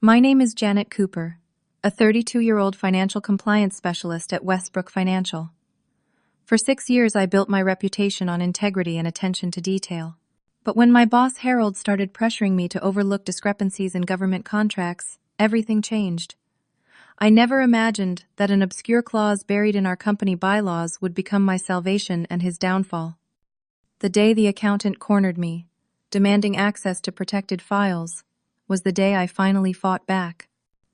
My name is Janet Cooper, a 32-year-old financial compliance specialist at Westbrook Financial. For 6 years, I built my reputation on integrity and attention to detail. But when my boss Harold started pressuring me to overlook discrepancies in government contracts, everything changed. I never imagined that an obscure clause buried in our company bylaws would become my salvation and his downfall. The day the accountant cornered me, demanding access to protected files, was the day I finally fought back.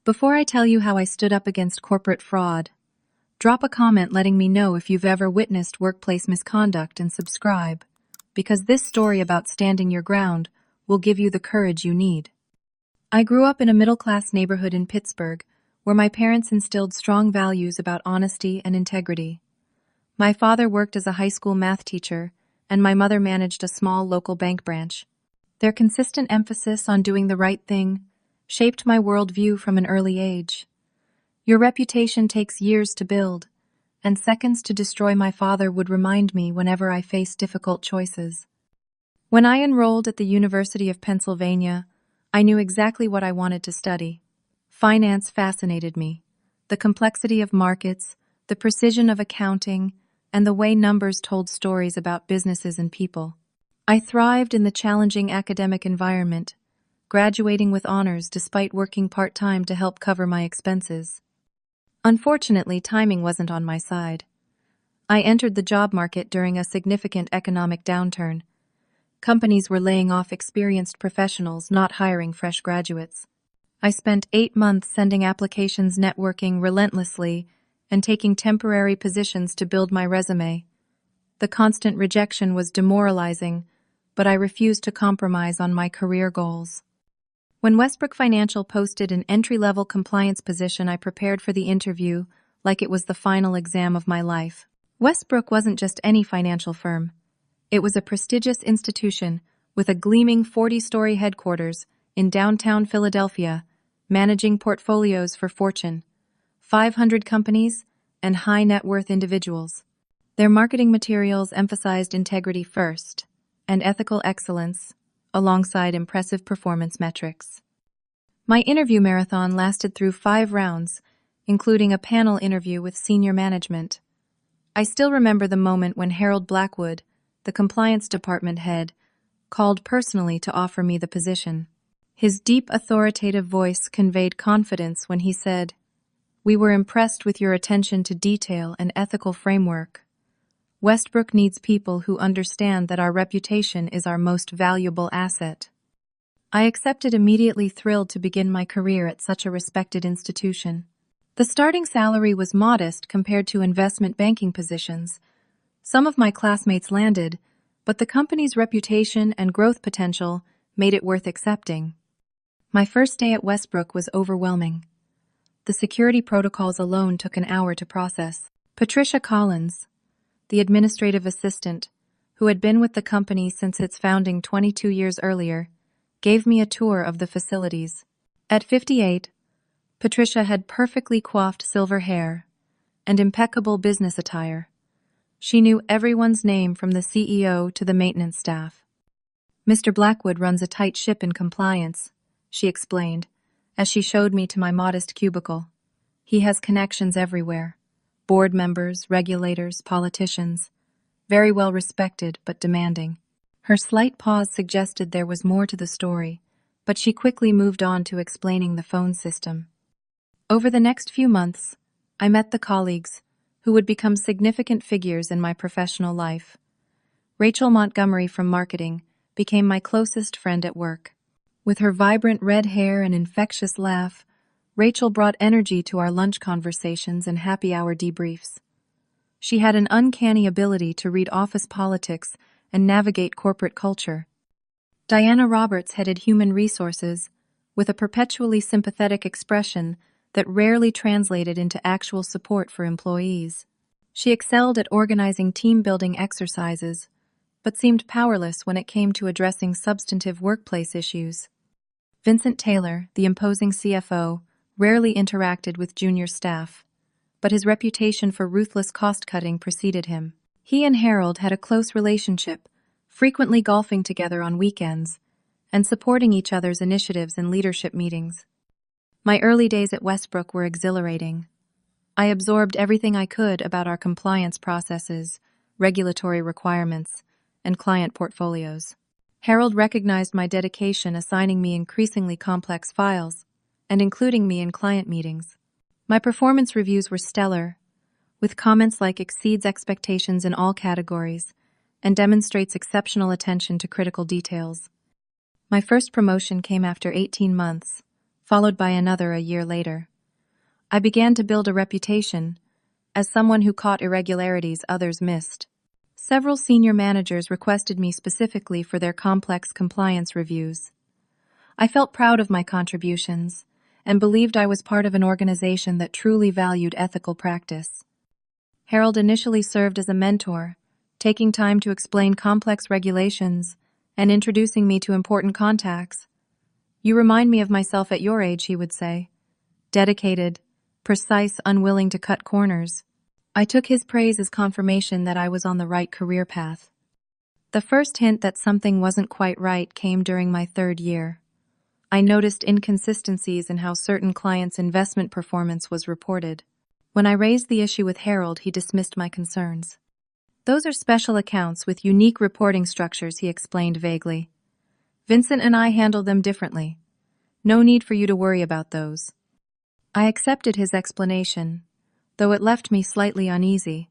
Before I tell you how I stood up against corporate fraud, drop a comment letting me know if you've ever witnessed workplace misconduct and subscribe, because this story about standing your ground will give you the courage you need. I grew up in a middle-class neighborhood in Pittsburgh where my parents instilled strong values about honesty and integrity. My father worked as a high school math teacher, and my mother managed a small local bank branch. Their consistent emphasis on doing the right thing shaped my worldview from an early age. Your reputation takes years to build, and seconds to destroy, my father would remind me whenever I faced difficult choices. When I enrolled at the University of Pennsylvania, I knew exactly what I wanted to study. Finance fascinated me. The complexity of markets, the precision of accounting, and the way numbers told stories about businesses and people. I thrived in the challenging academic environment, graduating with honors despite working part-time to help cover my expenses. Unfortunately, timing wasn't on my side. I entered the job market during a significant economic downturn. Companies were laying off experienced professionals, not hiring fresh graduates. I spent 8 months sending applications, networking relentlessly, and taking temporary positions to build my resume. The constant rejection was demoralizing, but I refused to compromise on my career goals. When Westbrook Financial posted an entry-level compliance position, I prepared for the interview like it was the final exam of my life. Westbrook wasn't just any financial firm. It was a prestigious institution with a gleaming 40-story headquarters in downtown Philadelphia, managing portfolios for Fortune 500 companies and high-net-worth individuals. Their marketing materials emphasized integrity first and ethical excellence, alongside impressive performance metrics. My interview marathon lasted through 5 rounds, including a panel interview with senior management. I still remember the moment when Harold Blackwood, the compliance department head, called personally to offer me the position. His deep, authoritative voice conveyed confidence when he said, "We were impressed with your attention to detail and ethical framework. Westbrook needs people who understand that our reputation is our most valuable asset." I accepted, immediately thrilled to begin my career at such a respected institution. The starting salary was modest compared to investment banking positions. Some of my classmates landed, but the company's reputation and growth potential made it worth accepting. My first day at Westbrook was overwhelming. The security protocols alone took an hour to process. Patricia Collins, the administrative assistant, who had been with the company since its founding 22 years earlier, gave me a tour of the facilities. At 58, Patricia had perfectly coiffed silver hair and impeccable business attire. She knew everyone's name from the CEO to the maintenance staff. "Mr. Blackwood runs a tight ship in compliance," she explained, as she showed me to my modest cubicle. "He has connections everywhere. Board members, regulators, politicians. Very well respected, but demanding." Her slight pause suggested there was more to the story, but she quickly moved on to explaining the phone system. Over the next few months, I met the colleagues who would become significant figures in my professional life. Rachel Montgomery from marketing became my closest friend at work. With her vibrant red hair and infectious laugh, Rachel brought energy to our lunch conversations and happy hour debriefs. She had an uncanny ability to read office politics and navigate corporate culture. Diana Roberts headed human resources, with a perpetually sympathetic expression that rarely translated into actual support for employees. She excelled at organizing team-building exercises, but seemed powerless when it came to addressing substantive workplace issues. Vincent Taylor, the imposing CFO, rarely interacted with junior staff, but his reputation for ruthless cost-cutting preceded him. He and Harold had a close relationship, frequently golfing together on weekends and supporting each other's initiatives in leadership meetings. My early days at Westbrook were exhilarating. I absorbed everything I could about our compliance processes, regulatory requirements, and client portfolios. Harold recognized my dedication, assigning me increasingly complex files and including me in client meetings. My performance reviews were stellar, with comments like exceeds expectations in all categories and demonstrates exceptional attention to critical details. My first promotion came after 18 months, followed by another a year later. I began to build a reputation as someone who caught irregularities others missed. Several senior managers requested me specifically for their complex compliance reviews. I felt proud of my contributions and believed I was part of an organization that truly valued ethical practice. Harold initially served as a mentor, taking time to explain complex regulations and introducing me to important contacts. "You remind me of myself at your age," he would say. Dedicated, precise, unwilling to cut corners. I took his praise as confirmation that I was on the right career path. The first hint that something wasn't quite right came during my third year. I noticed inconsistencies in how certain clients' investment performance was reported. When I raised the issue with Harold, he dismissed my concerns. "Those are special accounts with unique reporting structures," he explained vaguely. "Vincent and I handle them differently. No need for you to worry about those." I accepted his explanation, though it left me slightly uneasy.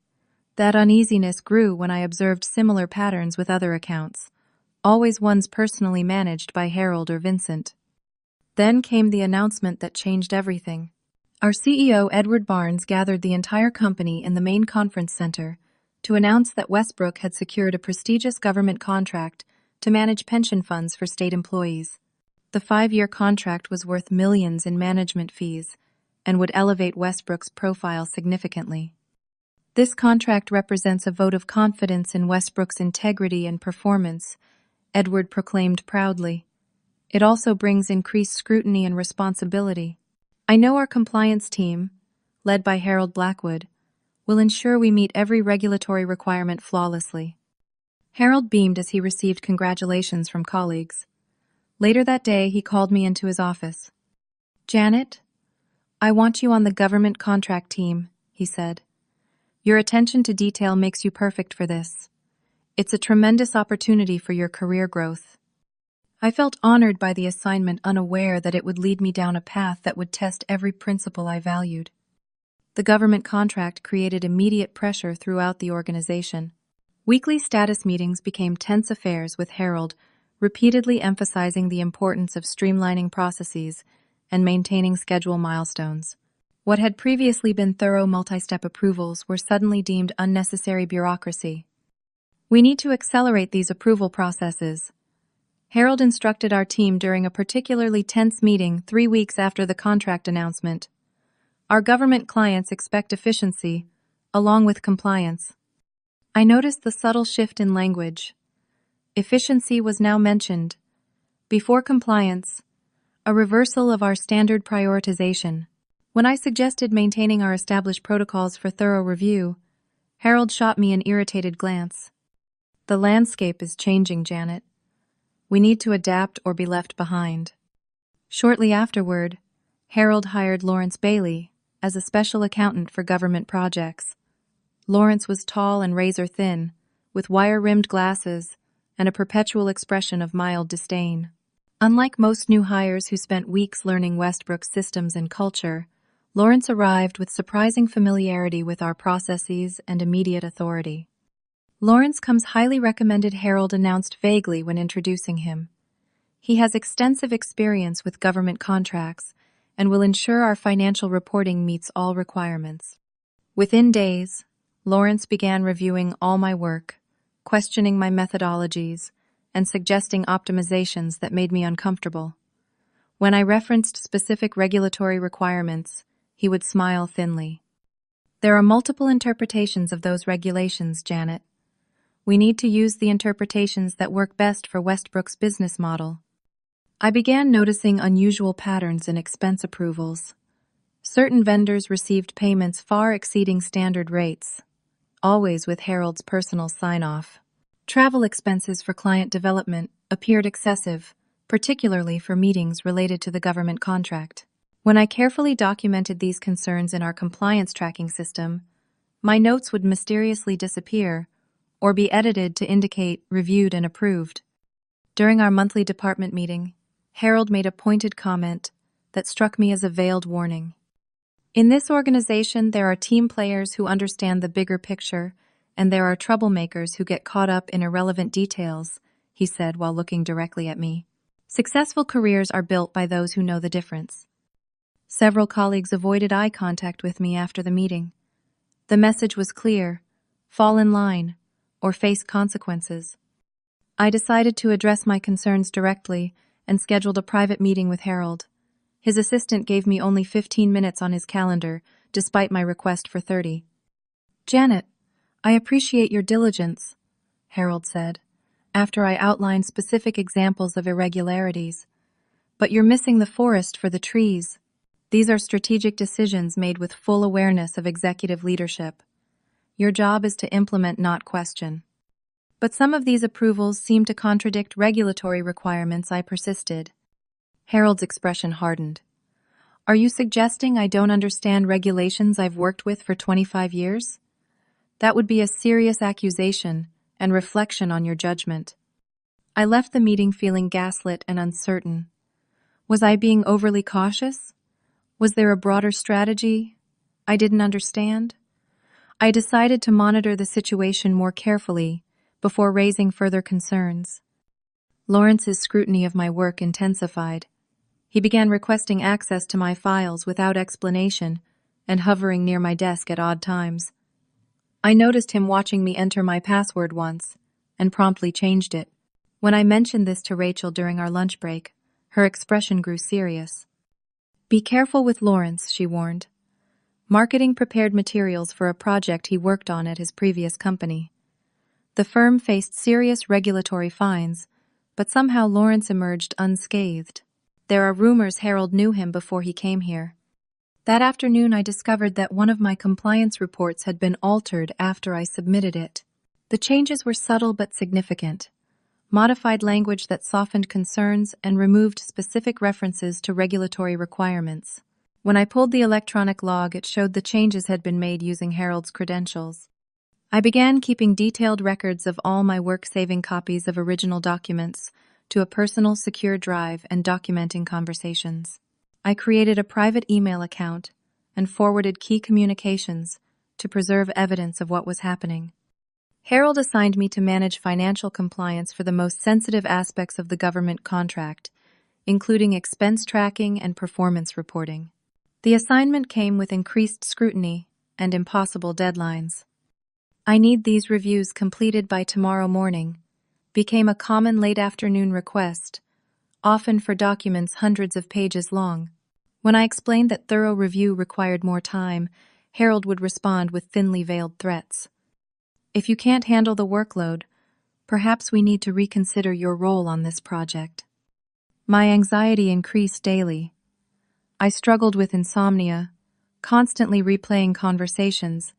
That uneasiness grew when I observed similar patterns with other accounts, always ones personally managed by Harold or Vincent. Then came the announcement that changed everything. Our CEO, Edward Barnes, gathered the entire company in the main conference center to announce that Westbrook had secured a prestigious government contract to manage pension funds for state employees. The 5-year contract was worth millions in management fees and would elevate Westbrook's profile significantly. "This contract represents a vote of confidence in Westbrook's integrity and performance," Edward proclaimed proudly. "It also brings increased scrutiny and responsibility. I know our compliance team, led by Harold Blackwood, will ensure we meet every regulatory requirement flawlessly." Harold beamed as he received congratulations from colleagues. Later that day, he called me into his office. "Janet, I want you on the government contract team," he said. "Your attention to detail makes you perfect for this. It's a tremendous opportunity for your career growth." I felt honored by the assignment, unaware that it would lead me down a path that would test every principle I valued. The government contract created immediate pressure throughout the organization. Weekly status meetings became tense affairs, with Harold repeatedly emphasizing the importance of streamlining processes and maintaining schedule milestones. What had previously been thorough multi-step approvals were suddenly deemed unnecessary bureaucracy. "We need to accelerate these approval processes," Harold instructed our team during a particularly tense meeting 3 weeks after the contract announcement. "Our government clients expect efficiency, along with compliance." I noticed the subtle shift in language. Efficiency was now mentioned, before compliance, a reversal of our standard prioritization. When I suggested maintaining our established protocols for thorough review, Harold shot me an irritated glance. "The landscape is changing, Janet. We need to adapt or be left behind." Shortly afterward, Harold hired Lawrence Bailey as a special accountant for government projects. Lawrence was tall and razor-thin, with wire-rimmed glasses and a perpetual expression of mild disdain. Unlike most new hires who spent weeks learning Westbrook's systems and culture, Lawrence arrived with surprising familiarity with our processes and immediate authority. "Lawrence comes highly recommended," Harold announced vaguely when introducing him. "He has extensive experience with government contracts and will ensure our financial reporting meets all requirements." Within days, Lawrence began reviewing all my work, questioning my methodologies, and suggesting optimizations that made me uncomfortable. When I referenced specific regulatory requirements, he would smile thinly. "There are multiple interpretations of those regulations, Janet. We need to use the interpretations that work best for Westbrook's business model." I began noticing unusual patterns in expense approvals. Certain vendors received payments far exceeding standard rates, always with Harold's personal sign-off. Travel expenses for client development appeared excessive, particularly for meetings related to the government contract. When I carefully documented these concerns in our compliance tracking system, my notes would mysteriously disappear or be edited to indicate reviewed and approved. During our monthly department meeting, Harold made a pointed comment that struck me as a veiled warning. In this organization, there are team players who understand the bigger picture, and there are troublemakers who get caught up in irrelevant details, he said while looking directly at me. Successful careers are built by those who know the difference. Several colleagues avoided eye contact with me after the meeting. The message was clear: fall in line, or face consequences. I decided to address my concerns directly and scheduled a private meeting with Harold. His assistant gave me only 15 minutes on his calendar, despite my request for 30. "Janet, I appreciate your diligence," Harold said, after I outlined specific examples of irregularities. "But you're missing the forest for the trees. These are strategic decisions made with full awareness of executive leadership. Your job is to implement, not question." "But some of these approvals seem to contradict regulatory requirements," I persisted. Harold's expression hardened. "Are you suggesting I don't understand regulations I've worked with for 25 years? That would be a serious accusation and reflection on your judgment." I left the meeting feeling gaslit and uncertain. Was I being overly cautious? Was there a broader strategy I didn't understand? I decided to monitor the situation more carefully before raising further concerns. Lawrence's scrutiny of my work intensified. He began requesting access to my files without explanation and hovering near my desk at odd times. I noticed him watching me enter my password once and promptly changed it. When I mentioned this to Rachel during our lunch break, her expression grew serious. "Be careful with Lawrence," she warned. Marketing prepared materials for a project he worked on at his previous company. The firm faced serious regulatory fines, but somehow Lawrence emerged unscathed. There are rumors Harold knew him before he came here. That afternoon, I discovered that one of my compliance reports had been altered after I submitted it. The changes were subtle but significant: modified language that softened concerns and removed specific references to regulatory requirements. When I pulled the electronic log, it showed the changes had been made using Harold's credentials. I began keeping detailed records of all my work, saving copies of original documents to a personal secure drive and documenting conversations. I created a private email account and forwarded key communications to preserve evidence of what was happening. Harold assigned me to manage financial compliance for the most sensitive aspects of the government contract, including expense tracking and performance reporting. The assignment came with increased scrutiny and impossible deadlines. "I need these reviews completed by tomorrow morning," became a common late afternoon request, often for documents hundreds of pages long. When I explained that thorough review required more time, Harold would respond with thinly veiled threats. "If you can't handle the workload, perhaps we need to reconsider your role on this project." My anxiety increased daily. I struggled with insomnia, constantly replaying conversations,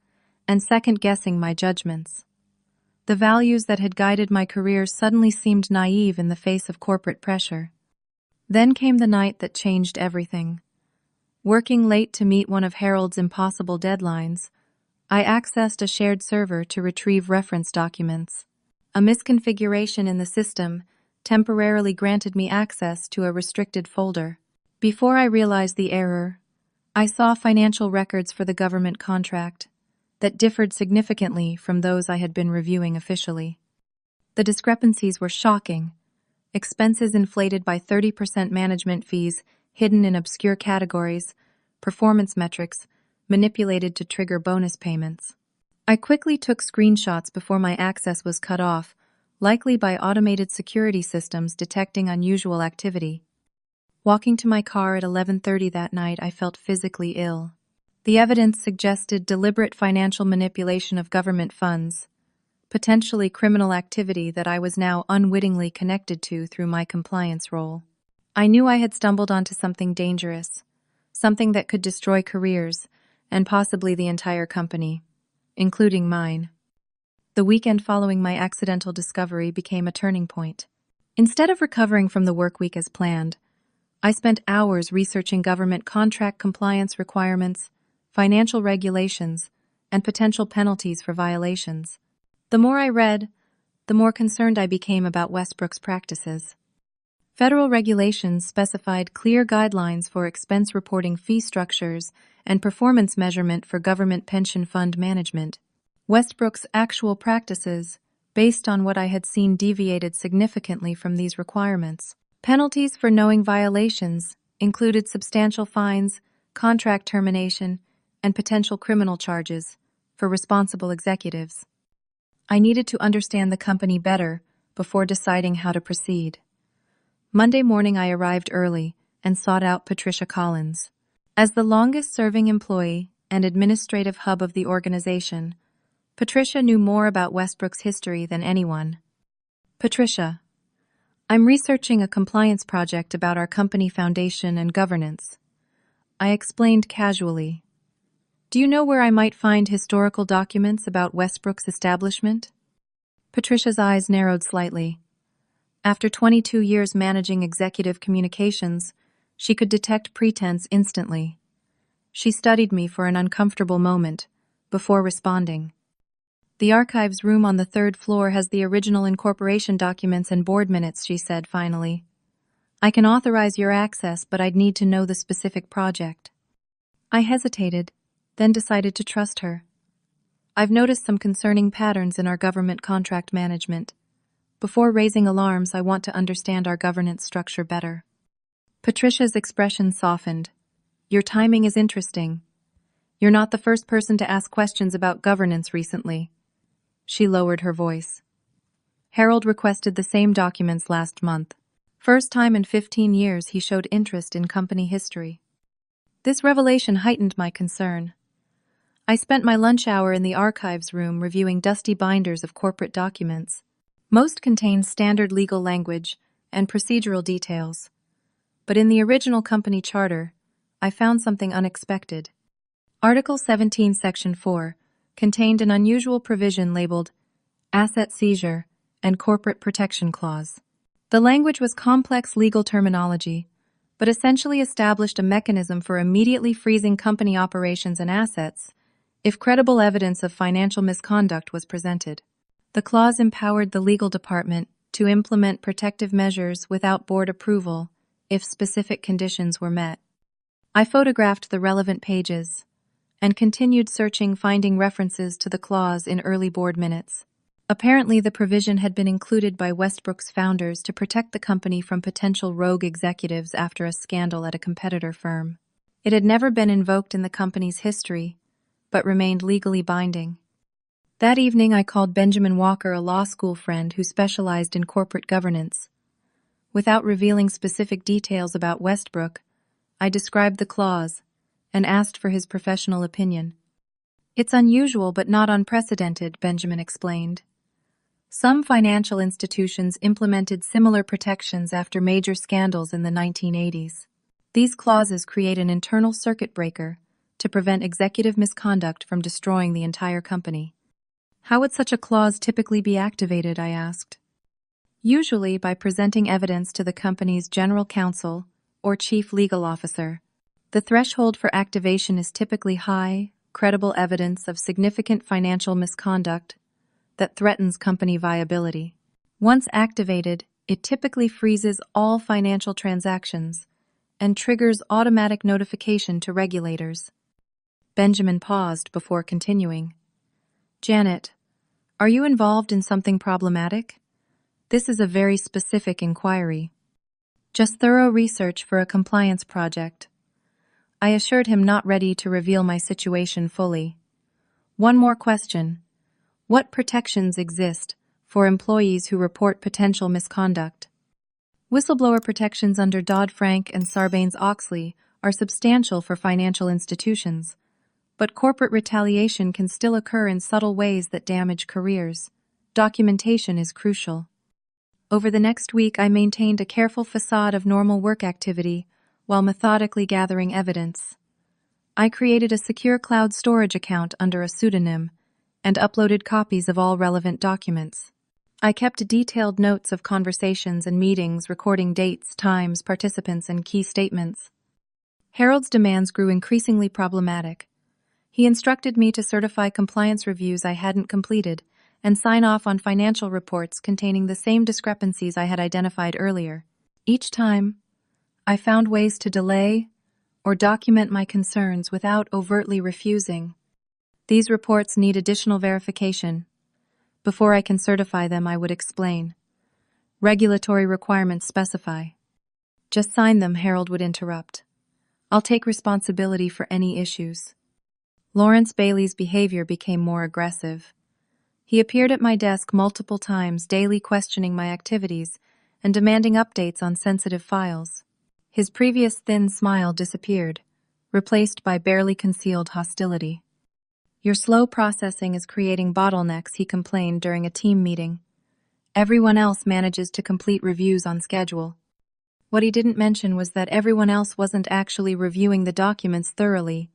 and second-guessing my judgments. The values that had guided my career suddenly seemed naive in the face of corporate pressure. Then came the night that changed everything. Working late to meet one of Harold's impossible deadlines, I accessed a shared server to retrieve reference documents. A misconfiguration in the system temporarily granted me access to a restricted folder. Before I realized the error, I saw financial records for the government contract that differed significantly from those I had been reviewing officially. The discrepancies were shocking: expenses inflated by 30%, management fees hidden in obscure categories, performance metrics manipulated to trigger bonus payments. I quickly took screenshots before my access was cut off, likely by automated security systems detecting unusual activity. Walking to my car at 11:30 that night, I felt physically ill. The evidence suggested deliberate financial manipulation of government funds, potentially criminal activity that I was now unwittingly connected to through my compliance role. I knew I had stumbled onto something dangerous, something that could destroy careers and possibly the entire company, including mine. The weekend following my accidental discovery became a turning point. Instead of recovering from the work week as planned, I spent hours researching government contract compliance requirements, financial regulations, and potential penalties for violations. The more I read, the more concerned I became about Westbrook's practices. Federal regulations specified clear guidelines for expense reporting, fee structures, and performance measurement for government pension fund management. Westbrook's actual practices, based on what I had seen, deviated significantly from these requirements. Penalties for knowing violations included substantial fines, contract termination, and potential criminal charges for responsible executives. I needed to understand the company better before deciding how to proceed. Monday morning I arrived early and sought out Patricia Collins. As the longest-serving employee and administrative hub of the organization, Patricia knew more about Westbrook's history than anyone. Patricia, I'm researching a compliance project about our company foundation and governance. I explained casually. Do you know where I might find historical documents about Westbrook's establishment? Patricia's eyes narrowed slightly. After 22 years managing executive communications, she could detect pretense instantly. She studied me for an uncomfortable moment before responding. The archives room on the third floor has the original incorporation documents and board minutes, she said finally. I can authorize your access, but I'd need to know the specific project. I hesitated, then decided to trust her. I've noticed some concerning patterns in our government contract management. Before raising alarms, I want to understand our governance structure better. Patricia's expression softened. Your timing is interesting. You're not the first person to ask questions about governance recently. She lowered her voice. Harold requested the same documents last month. First time in 15 years he showed interest in company history. This revelation heightened my concern. I spent my lunch hour in the archives room reviewing dusty binders of corporate documents. Most contained standard legal language and procedural details. But in the original company charter, I found something unexpected. Article 17, Section 4 contained an unusual provision labeled Asset Seizure and Corporate Protection Clause. The language was complex legal terminology, but essentially established a mechanism for immediately freezing company operations and assets if credible evidence of financial misconduct was presented. The clause empowered the legal department to implement protective measures without board approval if specific conditions were met. I photographed the relevant pages and continued searching, finding references to the clause in early board minutes. Apparently, the provision had been included by Westbrook's founders to protect the company from potential rogue executives after a scandal at a competitor firm. It had never been invoked in the company's history, but remained legally binding. That evening, I called Benjamin Walker, a law school friend who specialized in corporate governance. Without revealing specific details about Westbrook, I described the clause and asked for his professional opinion. It's unusual but not unprecedented, Benjamin explained. Some financial institutions implemented similar protections after major scandals in the 1980s. These clauses create an internal circuit breaker to prevent executive misconduct from destroying the entire company. How would such a clause typically be activated, I asked. Usually by presenting evidence to the company's general counsel or chief legal officer. The threshold for activation is typically high, credible evidence of significant financial misconduct that threatens company viability. Once activated, it typically freezes all financial transactions and triggers automatic notification to regulators. Benjamin paused before continuing. Janet, are you involved in something problematic? This is a very specific inquiry. Just thorough research for a compliance project. I assured him, not ready to reveal my situation fully. One more question. What protections exist for employees who report potential misconduct? Whistleblower protections under Dodd-Frank and Sarbanes-Oxley are substantial for financial institutions, but corporate retaliation can still occur in subtle ways that damage careers. Documentation is crucial. Over the next week, I maintained a careful facade of normal work activity while methodically gathering evidence. I created a secure cloud storage account under a pseudonym and uploaded copies of all relevant documents. I kept detailed notes of conversations and meetings, recording dates, times, participants, and key statements. Harold's demands grew increasingly problematic. He instructed me to certify compliance reviews I hadn't completed and sign off on financial reports containing the same discrepancies I had identified earlier. Each time, I found ways to delay or document my concerns without overtly refusing. These reports need additional verification. Before I can certify them, I would explain. Regulatory requirements specify. Just sign them, Harold would interrupt. I'll take responsibility for any issues. Lawrence Bailey's behavior became more aggressive. He appeared at my desk multiple times daily, questioning my activities and demanding updates on sensitive files. His previous thin smile disappeared, replaced by barely concealed hostility. Your slow processing is creating bottlenecks, he complained during a team meeting. Everyone else manages to complete reviews on schedule. What he didn't mention was that everyone else wasn't actually reviewing the documents thoroughly,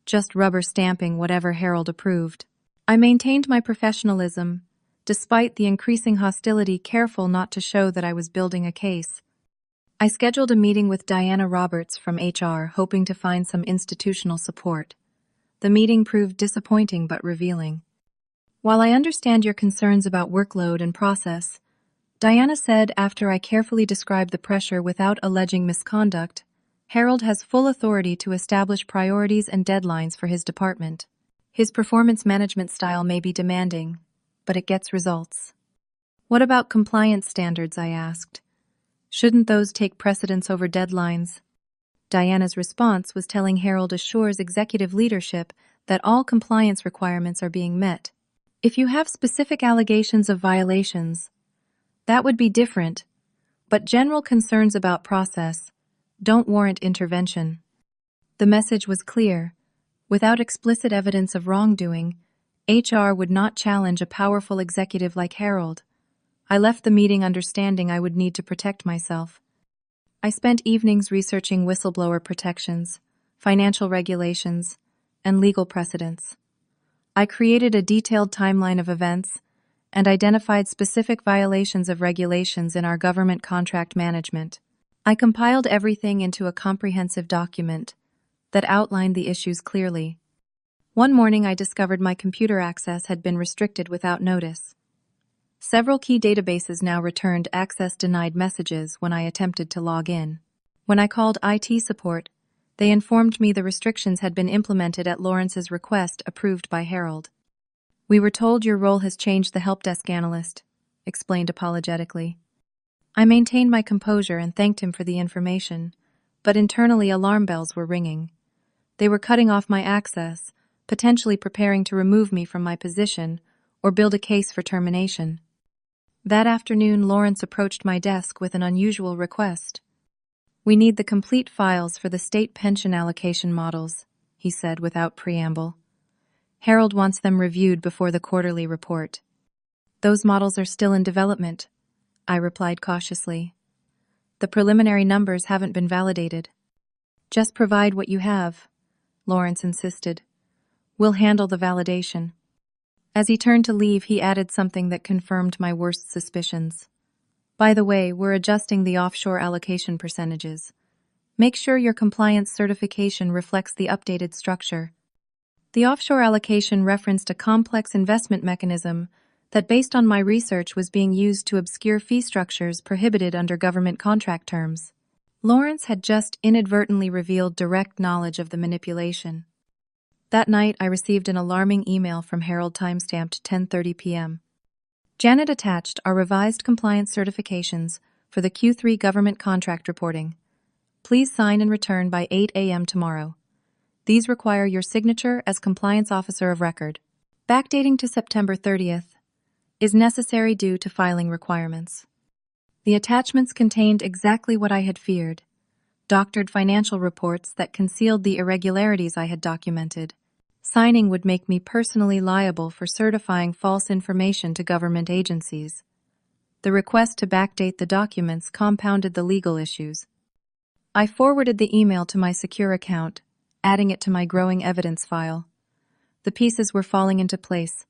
just rubber stamping whatever Harold approved. I maintained my professionalism, despite the increasing hostility, careful not to show that I was building a case. I scheduled a meeting with Diana Roberts from HR, hoping to find some institutional support. The meeting proved disappointing but revealing. While I understand your concerns about workload and process, Diana said after I carefully described the pressure without alleging misconduct, Harold has full authority to establish priorities and deadlines for his department. His performance management style may be demanding, but it gets results. What about compliance standards, I asked. Shouldn't those take precedence over deadlines? Diana's response was telling Harold assures executive leadership that all compliance requirements are being met. If you have specific allegations of violations, that would be different, but general concerns about process don't warrant intervention. The message was clear. Without explicit evidence of wrongdoing, HR would not challenge a powerful executive like Harold. I left the meeting understanding I would need to protect myself. I spent evenings researching whistleblower protections, financial regulations, and legal precedents. I created a detailed timeline of events and identified specific violations of regulations in our government contract management. I compiled everything into a comprehensive document that outlined the issues clearly. One morning, I discovered my computer access had been restricted without notice. Several key databases now returned access denied messages when I attempted to log in. When I called IT support, they informed me the restrictions had been implemented at Lawrence's request, approved by Harold. We were told your role has changed, the help desk analyst explained apologetically. I maintained my composure and thanked him for the information, but internally alarm bells were ringing. They were cutting off my access, potentially preparing to remove me from my position or build a case for termination. That afternoon, Lawrence approached my desk with an unusual request. We need the complete files for the state pension allocation models, he said without preamble. Harold wants them reviewed before the quarterly report. Those models are still in development, I replied cautiously. The preliminary numbers haven't been validated. Just provide what you have, Lawrence insisted. We'll handle the validation. As he turned to leave, he added something that confirmed my worst suspicions. By the way, we're adjusting the offshore allocation percentages. Make sure your compliance certification reflects the updated structure. The offshore allocation referenced a complex investment mechanism that, based on my research, was being used to obscure fee structures prohibited under government contract terms. Lawrence had just inadvertently revealed direct knowledge of the manipulation. That night, I received an alarming email from Harold, timestamped 10:30 p.m. Janet attached our revised compliance certifications for the Q3 government contract reporting. Please sign and return by 8 a.m. tomorrow. These require your signature as compliance officer of record. Backdating to September 30th is necessary due to filing requirements. The attachments contained exactly what I had feared: doctored financial reports that concealed the irregularities I had documented. Signing would make me personally liable for certifying false information to government agencies. The request to backdate the documents compounded the legal issues. I forwarded the email to my secure account, adding it to my growing evidence file. The pieces were falling into place,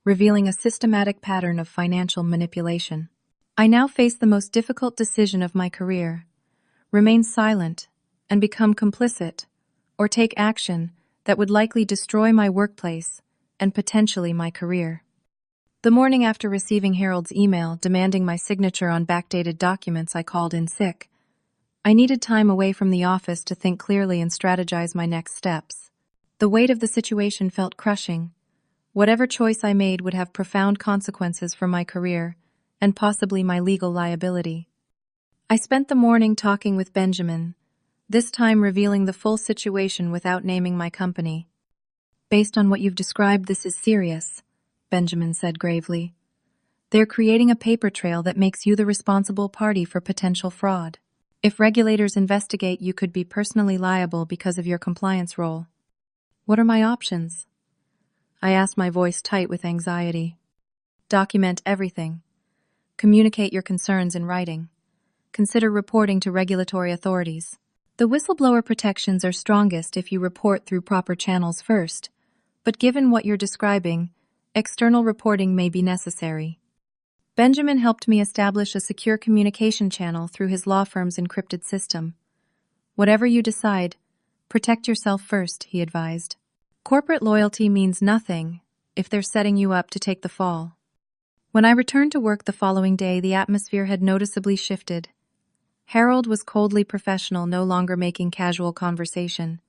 revealing a systematic pattern of financial manipulation. I now face the most difficult decision of my career: remain silent and become complicit, or take action that would likely destroy my workplace and potentially my career. The morning after receiving Harold's email demanding my signature on backdated documents, I called in sick. I needed time away from the office to think clearly and strategize my next steps. The weight of the situation felt crushing. Whatever choice I made would have profound consequences for my career and possibly my legal liability. I spent the morning talking with Benjamin, this time revealing the full situation without naming my company. "Based on what you've described, this is serious," Benjamin said gravely. "They're creating a paper trail that makes you the responsible party for potential fraud. If regulators investigate, you could be personally liable because of your compliance role." "What are my options?" I asked, my voice tight with anxiety. "Document everything. Communicate your concerns in writing. Consider reporting to regulatory authorities. The whistleblower protections are strongest if you report through proper channels first, but given what you're describing, external reporting may be necessary." Benjamin helped me establish a secure communication channel through his law firm's encrypted system. "Whatever you decide, protect yourself first," he advised. "Corporate loyalty means nothing if they're setting you up to take the fall." When I returned to work the following day, the atmosphere had noticeably shifted. Harold was coldly professional, no longer making casual conversation.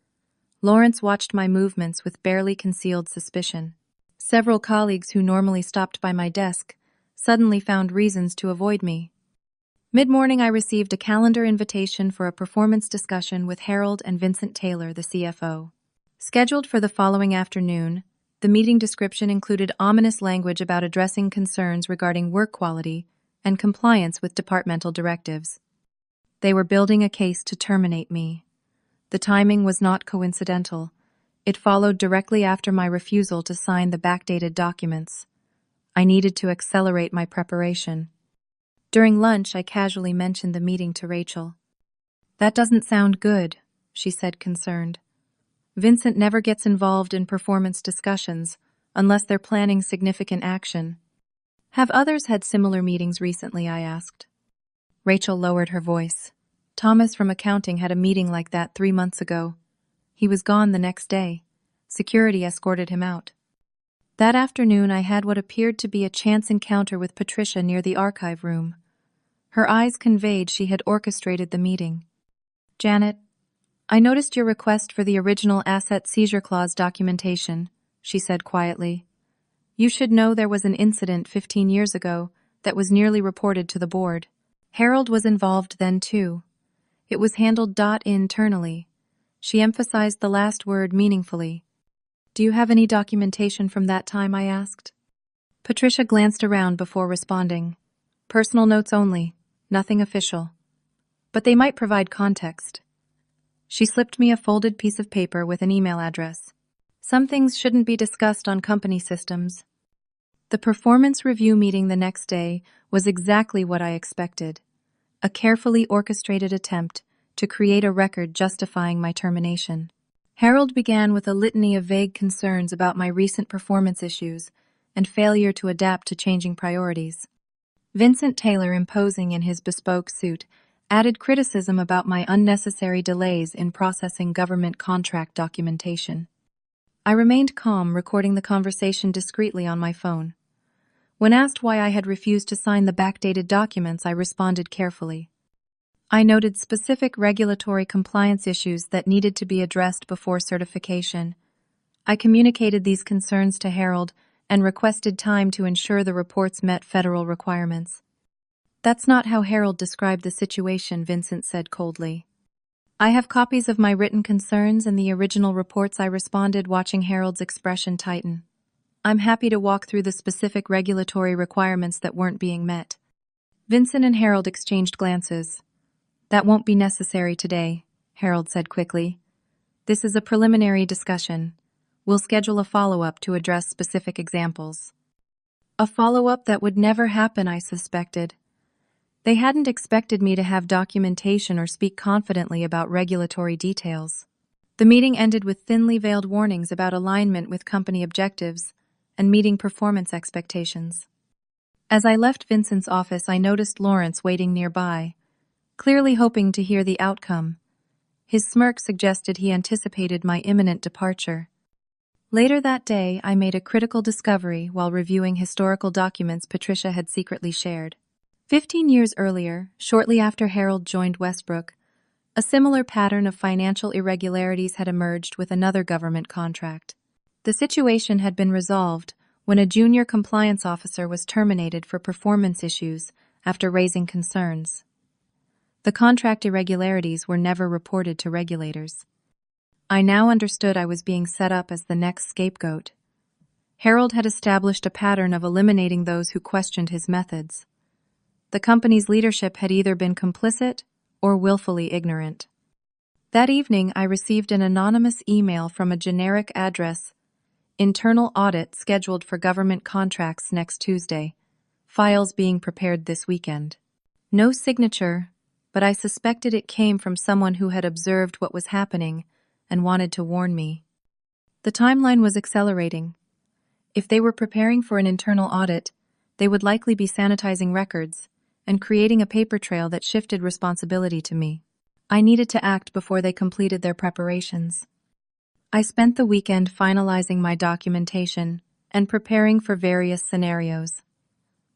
Lawrence watched my movements with barely concealed suspicion. Several colleagues who normally stopped by my desk suddenly found reasons to avoid me. Mid-morning, I received a calendar invitation for a performance discussion with Harold and Vincent Taylor, the CFO. Scheduled for the following afternoon, the meeting description included ominous language about addressing concerns regarding work quality and compliance with departmental directives. They were building a case to terminate me. The timing was not coincidental. It followed directly after my refusal to sign the backdated documents. I needed to accelerate my preparation. During lunch, I casually mentioned the meeting to Rachel. "That doesn't sound good," she said, concerned. "Vincent never gets involved in performance discussions unless they're planning significant action." "Have others had similar meetings recently?" I asked. Rachel lowered her voice. "Thomas from accounting had a meeting like that 3 months ago. He was gone the next day. Security escorted him out." That afternoon, I had what appeared to be a chance encounter with Patricia near the archive room. Her eyes conveyed she had orchestrated the meeting. "Janet, I noticed your request for the original asset seizure clause documentation," she said quietly. "You should know there was an incident 15 years ago that was nearly reported to the board. Harold was involved then too. It was handled internally." She emphasized the last word meaningfully. "Do you have any documentation from that time?" I asked. Patricia glanced around before responding. "Personal notes only, nothing official. But they might provide context." She slipped me a folded piece of paper with an email address. "Some things shouldn't be discussed on company systems." The performance review meeting the next day was exactly what I expected. A carefully orchestrated attempt to create a record justifying my termination. Harold began with a litany of vague concerns about my recent performance issues and failure to adapt to changing priorities. Vincent Taylor, imposing in his bespoke suit, added criticism about my unnecessary delays in processing government contract documentation. I remained calm, recording the conversation discreetly on my phone. When asked why I had refused to sign the backdated documents, I responded carefully. I noted specific regulatory compliance issues that needed to be addressed before certification. I communicated these concerns to Harold and requested time to ensure the reports met federal requirements. "That's not how Harold described the situation," Vincent said coldly. "I have copies of my written concerns and the original reports," I responded, watching Harold's expression tighten. "I'm happy to walk through the specific regulatory requirements that weren't being met." Vincent and Harold exchanged glances. "That won't be necessary today," Harold said quickly. "This is a preliminary discussion. We'll schedule a follow-up to address specific examples." A follow-up that would never happen, I suspected. They hadn't expected me to have documentation or speak confidently about regulatory details. The meeting ended with thinly veiled warnings about alignment with company objectives and meeting performance expectations. As I left Vincent's office, I noticed Lawrence waiting nearby, clearly hoping to hear the outcome. His smirk suggested he anticipated my imminent departure. Later that day, I made a critical discovery while reviewing historical documents Patricia had secretly shared. 15 years earlier, shortly after Harold joined Westbrook, a similar pattern of financial irregularities had emerged with another government contract. The situation had been resolved when a junior compliance officer was terminated for performance issues after raising concerns. The contract irregularities were never reported to regulators. I now understood I was being set up as the next scapegoat. Harold had established a pattern of eliminating those who questioned his methods. The company's leadership had either been complicit or willfully ignorant. That evening, I received an anonymous email from a generic address: internal audit scheduled for government contracts next Tuesday. Files being prepared this weekend. No signature, but I suspected it came from someone who had observed what was happening and wanted to warn me. The timeline was accelerating. If they were preparing for an internal audit, they would likely be sanitizing records and creating a paper trail that shifted responsibility to me. I needed to act before they completed their preparations. I spent the weekend finalizing my documentation and preparing for various scenarios.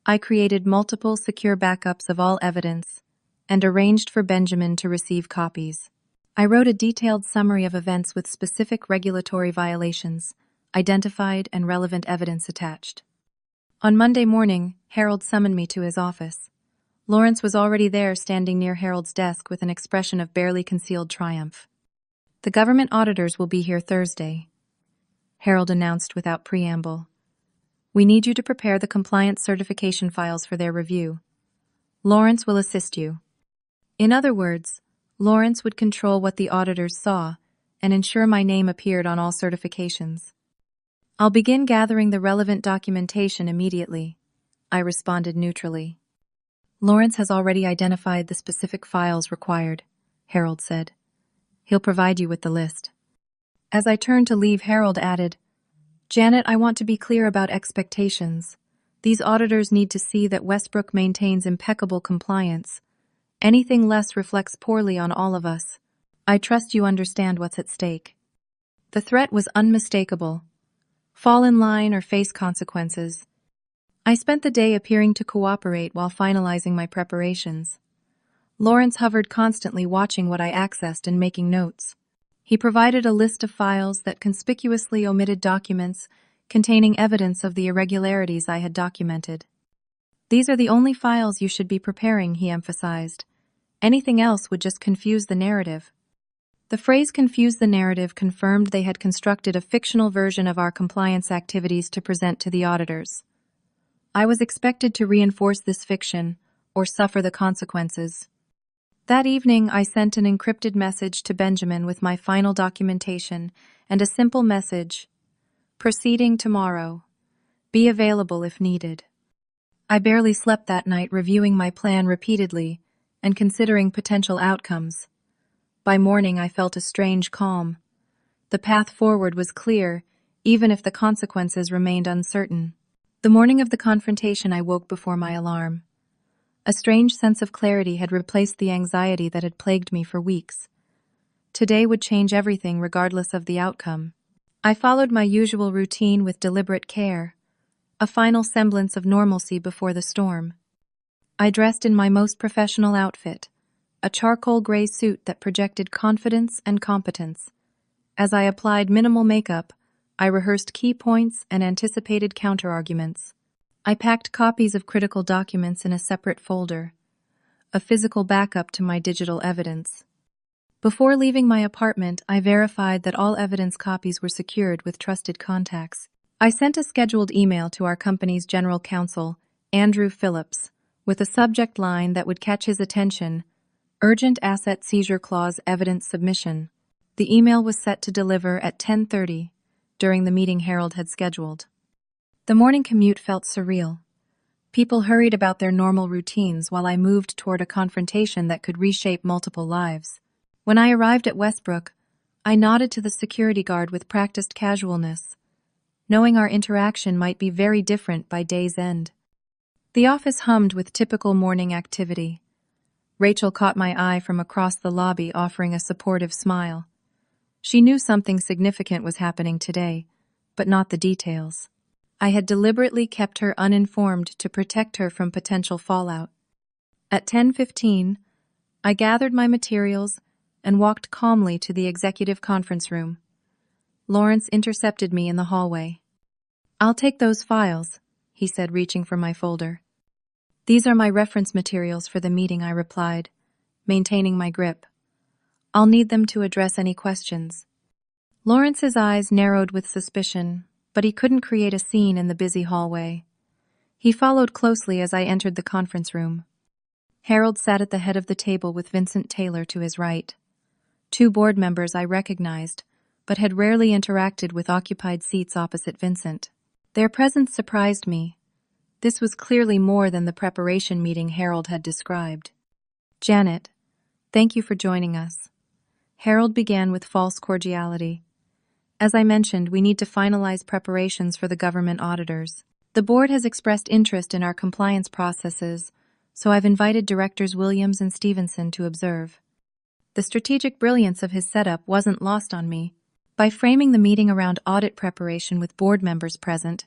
I created multiple secure backups of all evidence and arranged for Benjamin to receive copies. I wrote a detailed summary of events with specific regulatory violations, identified and relevant evidence attached. On Monday morning, Harold summoned me to his office. Lawrence was already there, standing near Harold's desk with an expression of barely concealed triumph. "The government auditors will be here Thursday," Harold announced without preamble. "We need you to prepare the compliance certification files for their review. Lawrence will assist you." In other words, Lawrence would control what the auditors saw and ensure my name appeared on all certifications. "I'll begin gathering the relevant documentation immediately," I responded neutrally. "Lawrence has already identified the specific files required," Harold said. "He'll provide you with the list." As I turned to leave, Harold added, "Janet, I want to be clear about expectations. These auditors need to see that Westbrook maintains impeccable compliance. Anything less reflects poorly on all of us. I trust you understand what's at stake." The threat was unmistakable. Fall in line or face consequences. I spent the day appearing to cooperate while finalizing my preparations. Lawrence hovered constantly, watching what I accessed and making notes. He provided a list of files that conspicuously omitted documents containing evidence of the irregularities I had documented. "These are the only files you should be preparing," he emphasized. "Anything else would just confuse the narrative." The phrase "confuse the narrative" confirmed they had constructed a fictional version of our compliance activities to present to the auditors. I was expected to reinforce this fiction or suffer the consequences. That evening, I sent an encrypted message to Benjamin with my final documentation and a simple message: "Proceeding tomorrow. Be available if needed." I barely slept that night, reviewing my plan repeatedly and considering potential outcomes. By morning, I felt a strange calm. The path forward was clear, even if the consequences remained uncertain. The morning of the confrontation, I woke before my alarm. A strange sense of clarity had replaced the anxiety that had plagued me for weeks. Today would change everything regardless of the outcome. I followed my usual routine with deliberate care, a final semblance of normalcy before the storm. I dressed in my most professional outfit, a charcoal gray suit that projected confidence and competence. As I applied minimal makeup, I rehearsed key points and anticipated counterarguments. I packed copies of critical documents in a separate folder, a physical backup to my digital evidence. Before leaving my apartment, I verified that all evidence copies were secured with trusted contacts. I sent a scheduled email to our company's general counsel, Andrew Phillips, with a subject line that would catch his attention: "Urgent Asset Seizure Clause Evidence Submission." The email was set to deliver at 10:30, during the meeting Harold had scheduled. The morning commute felt surreal. People hurried about their normal routines while I moved toward a confrontation that could reshape multiple lives. When I arrived at Westbrook, I nodded to the security guard with practiced casualness. knowing our interaction might be very different by day's end. The office hummed with typical morning activity. Rachel caught my eye from across the lobby, offering a supportive smile. She knew something significant was happening today, but not the details. I had deliberately kept her uninformed to protect her from potential fallout. At 10:15, I gathered my materials and walked calmly to the executive conference room. Lawrence intercepted me in the hallway. "I'll take those files," he said, reaching for my folder. "These are my reference materials for the meeting," I replied, maintaining my grip. "I'll need them to address any questions." Lawrence's eyes narrowed with suspicion, but he couldn't create a scene in the busy hallway. He followed closely as I entered the conference room. Harold sat at the head of the table with Vincent Taylor to his right. Two board members I recognized, but had rarely interacted with occupied seats opposite Vincent. Their presence surprised me. This was clearly more than the preparation meeting Harold had described. "Janet, thank you for joining us." Harold began with false cordiality. "As I mentioned, we need to finalize preparations for the government auditors. The board has expressed interest in our compliance processes, so I've invited directors Williams and Stevenson to observe." The strategic brilliance of his setup wasn't lost on me. By framing the meeting around audit preparation with board members present,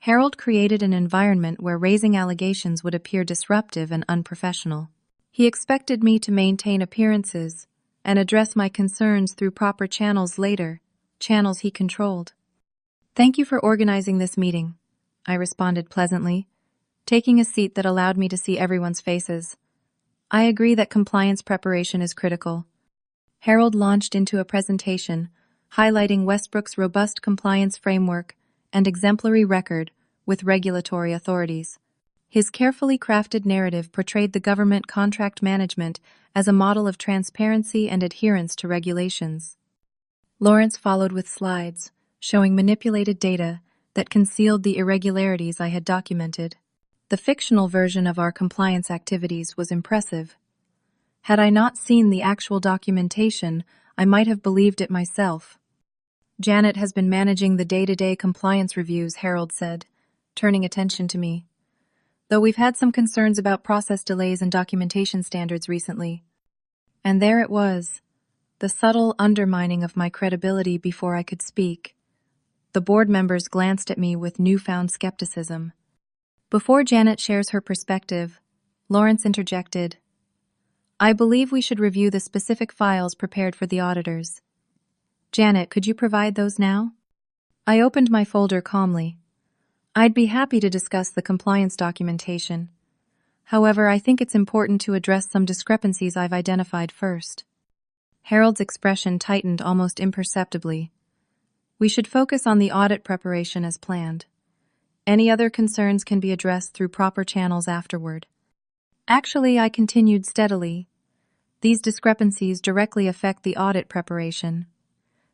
Harold created an environment where raising allegations would appear disruptive and unprofessional. He expected me to maintain appearances and address my concerns through proper channels later, channels he controlled. "Thank you for organizing this meeting," I responded pleasantly, taking a seat that allowed me to see everyone's faces. "I agree that compliance preparation is critical." Harold launched into a presentation highlighting Westbrook's robust compliance framework and exemplary record with regulatory authorities. His carefully crafted narrative portrayed the government contract management as a model of transparency and adherence to regulations. Lawrence followed with slides showing manipulated data that concealed the irregularities I had documented. The fictional version of our compliance activities was impressive. Had I not seen the actual documentation, I might have believed it myself. "Janet has been managing the day-to-day compliance reviews," Harold said, turning attention to me. "Though we've had some concerns about process delays and documentation standards recently." And there it was, the subtle undermining of my credibility before I could speak. The board members glanced at me with newfound skepticism. Before Janet shares her perspective, Lawrence interjected, "I believe we should review the specific files prepared for the auditors. Janet, could you provide those now?" I opened my folder calmly. "I'd be happy to discuss the compliance documentation. However, I think it's important to address some discrepancies I've identified first." Harold's expression tightened almost imperceptibly. "We should focus on the audit preparation as planned. Any other concerns can be addressed through proper channels afterward." Actually, I continued steadily. These discrepancies directly affect the audit preparation.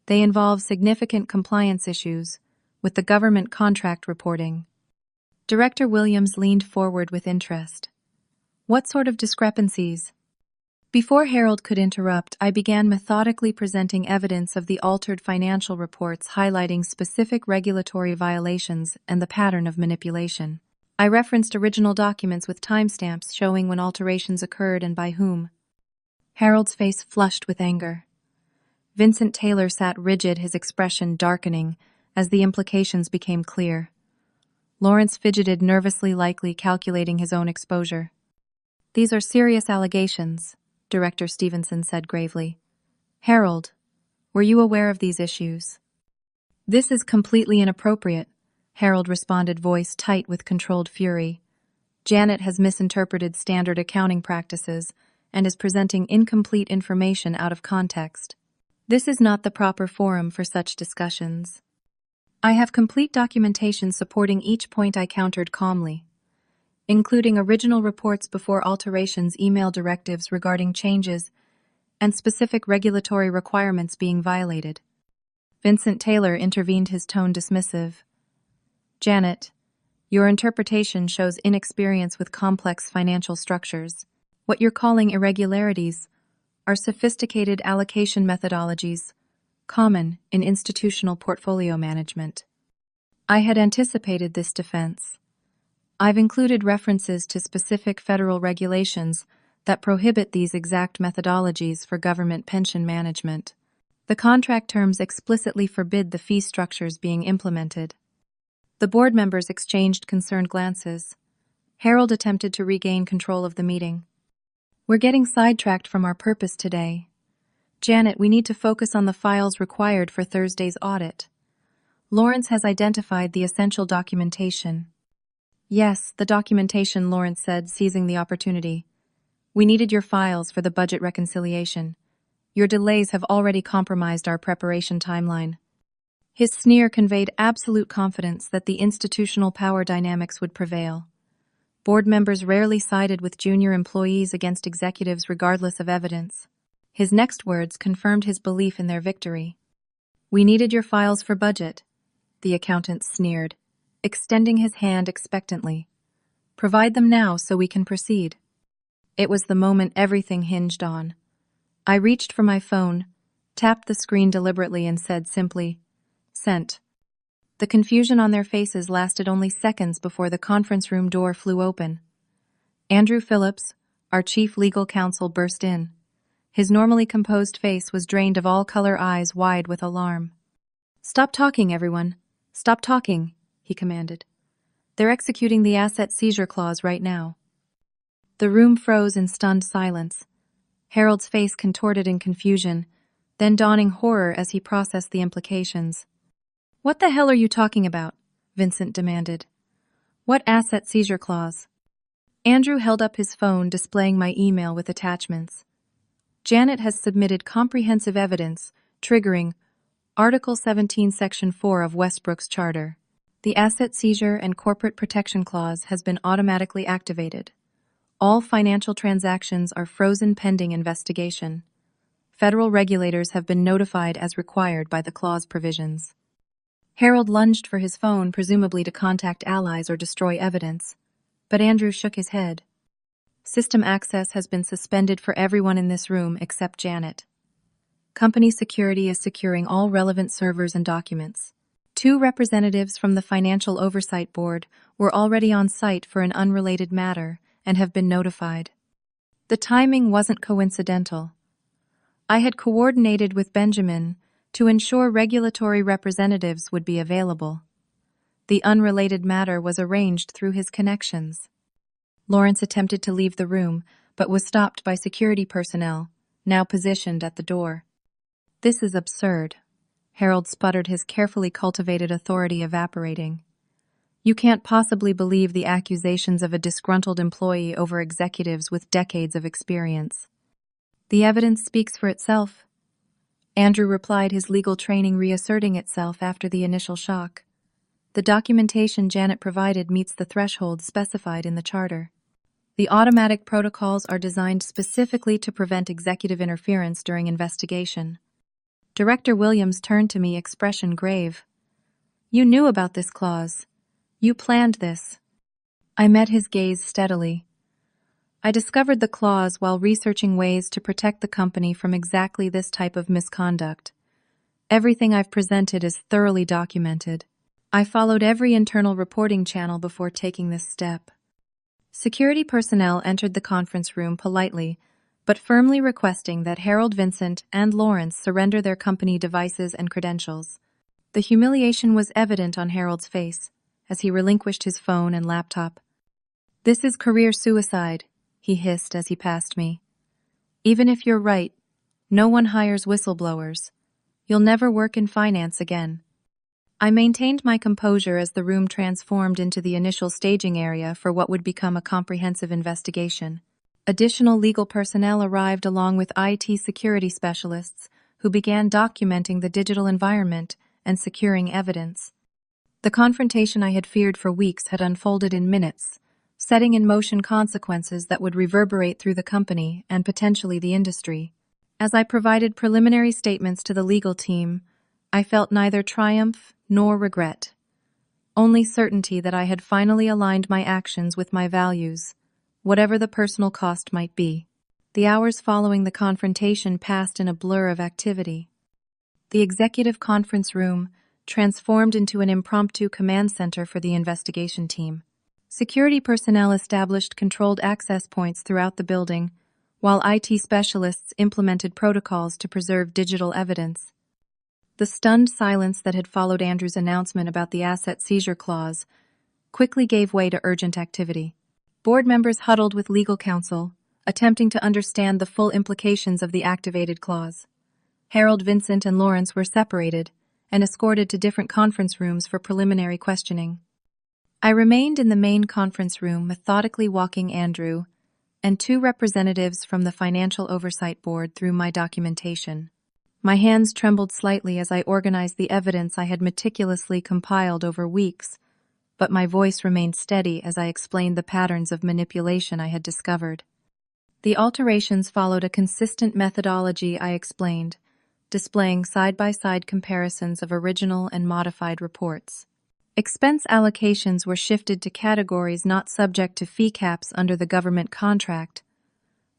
They involve significant compliance issues with the government contract reporting. Director Williams leaned forward with interest. "What sort of discrepancies?" Before Harold could interrupt, I began methodically presenting evidence of the altered financial reports highlighting specific regulatory violations and the pattern of manipulation. I referenced original documents with timestamps showing when alterations occurred and by whom. Harold's face flushed with anger. Vincent Taylor sat rigid, his expression darkening as the implications became clear. Lawrence fidgeted nervously, likely calculating his own exposure. "These are serious allegations," Director Stevenson said gravely. "Harold, were you aware of these issues?" "This is completely inappropriate," Harold responded, voice tight with controlled fury. "Janet has misinterpreted standard accounting practices and is presenting incomplete information out of context. This is not the proper forum for such discussions." I have complete documentation supporting each point, I countered calmly, including original reports before alterations, email directives regarding changes, and specific regulatory requirements being violated. Vincent Taylor intervened, his tone dismissive. "Janet, your interpretation shows inexperience with complex financial structures. What you're calling irregularities are sophisticated allocation methodologies common in institutional portfolio management." I had anticipated this defense. I've included references to specific federal regulations that prohibit these exact methodologies for government pension management. The contract terms explicitly forbid the fee structures being implemented. The board members exchanged concerned glances. Harold attempted to regain control of the meeting. We're getting sidetracked from our purpose today. Janet, we need to focus on the files required for Thursday's audit. Lawrence has identified the essential documentation. Yes, the documentation, Lawrence said, seizing the opportunity. We needed your files for the budget reconciliation. Your delays have already compromised our preparation timeline. His sneer conveyed absolute confidence that the institutional power dynamics would prevail. Board members rarely sided with junior employees against executives regardless of evidence. His next words confirmed his belief in their victory. We needed your files for budget, the accountant sneered, extending his hand expectantly. Provide them now so we can proceed. It was the moment everything hinged on. I reached for my phone, tapped the screen deliberately and said simply, "Sent." The confusion on their faces lasted only seconds before the conference room door flew open. Andrew Phillips, our chief legal counsel, burst in. His normally composed face was drained of all color, eyes wide with alarm. "Stop talking, everyone. Stop talking," he commanded. "They're executing the asset seizure clause right now." The room froze in stunned silence. Harold's face contorted in confusion, then dawning horror as he processed the implications. "What the hell are you talking about?" Vincent demanded. "What asset seizure clause?" Andrew held up his phone, displaying my email with attachments. Janet has submitted comprehensive evidence triggering Article 17, Section 4 of Westbrook's Charter. The Asset Seizure and Corporate Protection Clause has been automatically activated. All financial transactions are frozen pending investigation. Federal regulators have been notified as required by the clause provisions. Harold lunged for his phone, presumably to contact allies or destroy evidence, but Andrew shook his head. System access has been suspended for everyone in this room except Janet. Company security is securing all relevant servers and documents. 2 representatives from the Financial Oversight Board were already on site for an unrelated matter and have been notified. The timing wasn't coincidental. I had coordinated with Benjamin to ensure regulatory representatives would be available. The unrelated matter was arranged through his connections. Lawrence attempted to leave the room, but was stopped by security personnel, now positioned at the door. "This is absurd," Harold sputtered, his carefully cultivated authority evaporating. "You can't possibly believe the accusations of a disgruntled employee over executives with decades of experience." "The evidence speaks for itself," Andrew replied, his legal training reasserting itself after the initial shock. "The documentation Janet provided meets the threshold specified in the charter. The automatic protocols are designed specifically to prevent executive interference during investigation." Director Williams turned to me, expression grave. "You knew about this clause. You planned this." I met his gaze steadily. "I discovered the clause while researching ways to protect the company from exactly this type of misconduct. Everything I've presented is thoroughly documented. I followed every internal reporting channel before taking this step." Security personnel entered the conference room politely, but firmly requesting that Harold, Vincent, and Lawrence surrender their company devices and credentials. The humiliation was evident on Harold's face as he relinquished his phone and laptop. "This is career suicide," he hissed as he passed me. "Even if you're right, no one hires whistleblowers. You'll never work in finance again." I maintained my composure as the room transformed into the initial staging area for what would become a comprehensive investigation. Additional legal personnel arrived along with IT security specialists who began documenting the digital environment and securing evidence. The confrontation I had feared for weeks had unfolded in minutes, setting in motion consequences that would reverberate through the company and potentially the industry. As I provided preliminary statements to the legal team, I felt neither triumph nor regret, only certainty that I had finally aligned my actions with my values, whatever the personal cost might be. The hours following the confrontation passed in a blur of activity. The executive conference room, transformed into an impromptu command center for the investigation team. Security personnel established controlled access points throughout the building, while IT specialists implemented protocols to preserve digital evidence. The stunned silence that had followed Andrew's announcement about the asset seizure clause quickly gave way to urgent activity. Board members huddled with legal counsel, attempting to understand the full implications of the activated clause. Harold, Vincent, and Lawrence were separated and escorted to different conference rooms for preliminary questioning. I remained in the main conference room, methodically walking Andrew and two representatives from the Financial Oversight Board through my documentation. My hands trembled slightly as I organized the evidence I had meticulously compiled over weeks, but my voice remained steady as I explained the patterns of manipulation I had discovered. The alterations followed a consistent methodology, I explained, displaying side-by-side comparisons of original and modified reports. Expense allocations were shifted to categories not subject to fee caps under the government contract.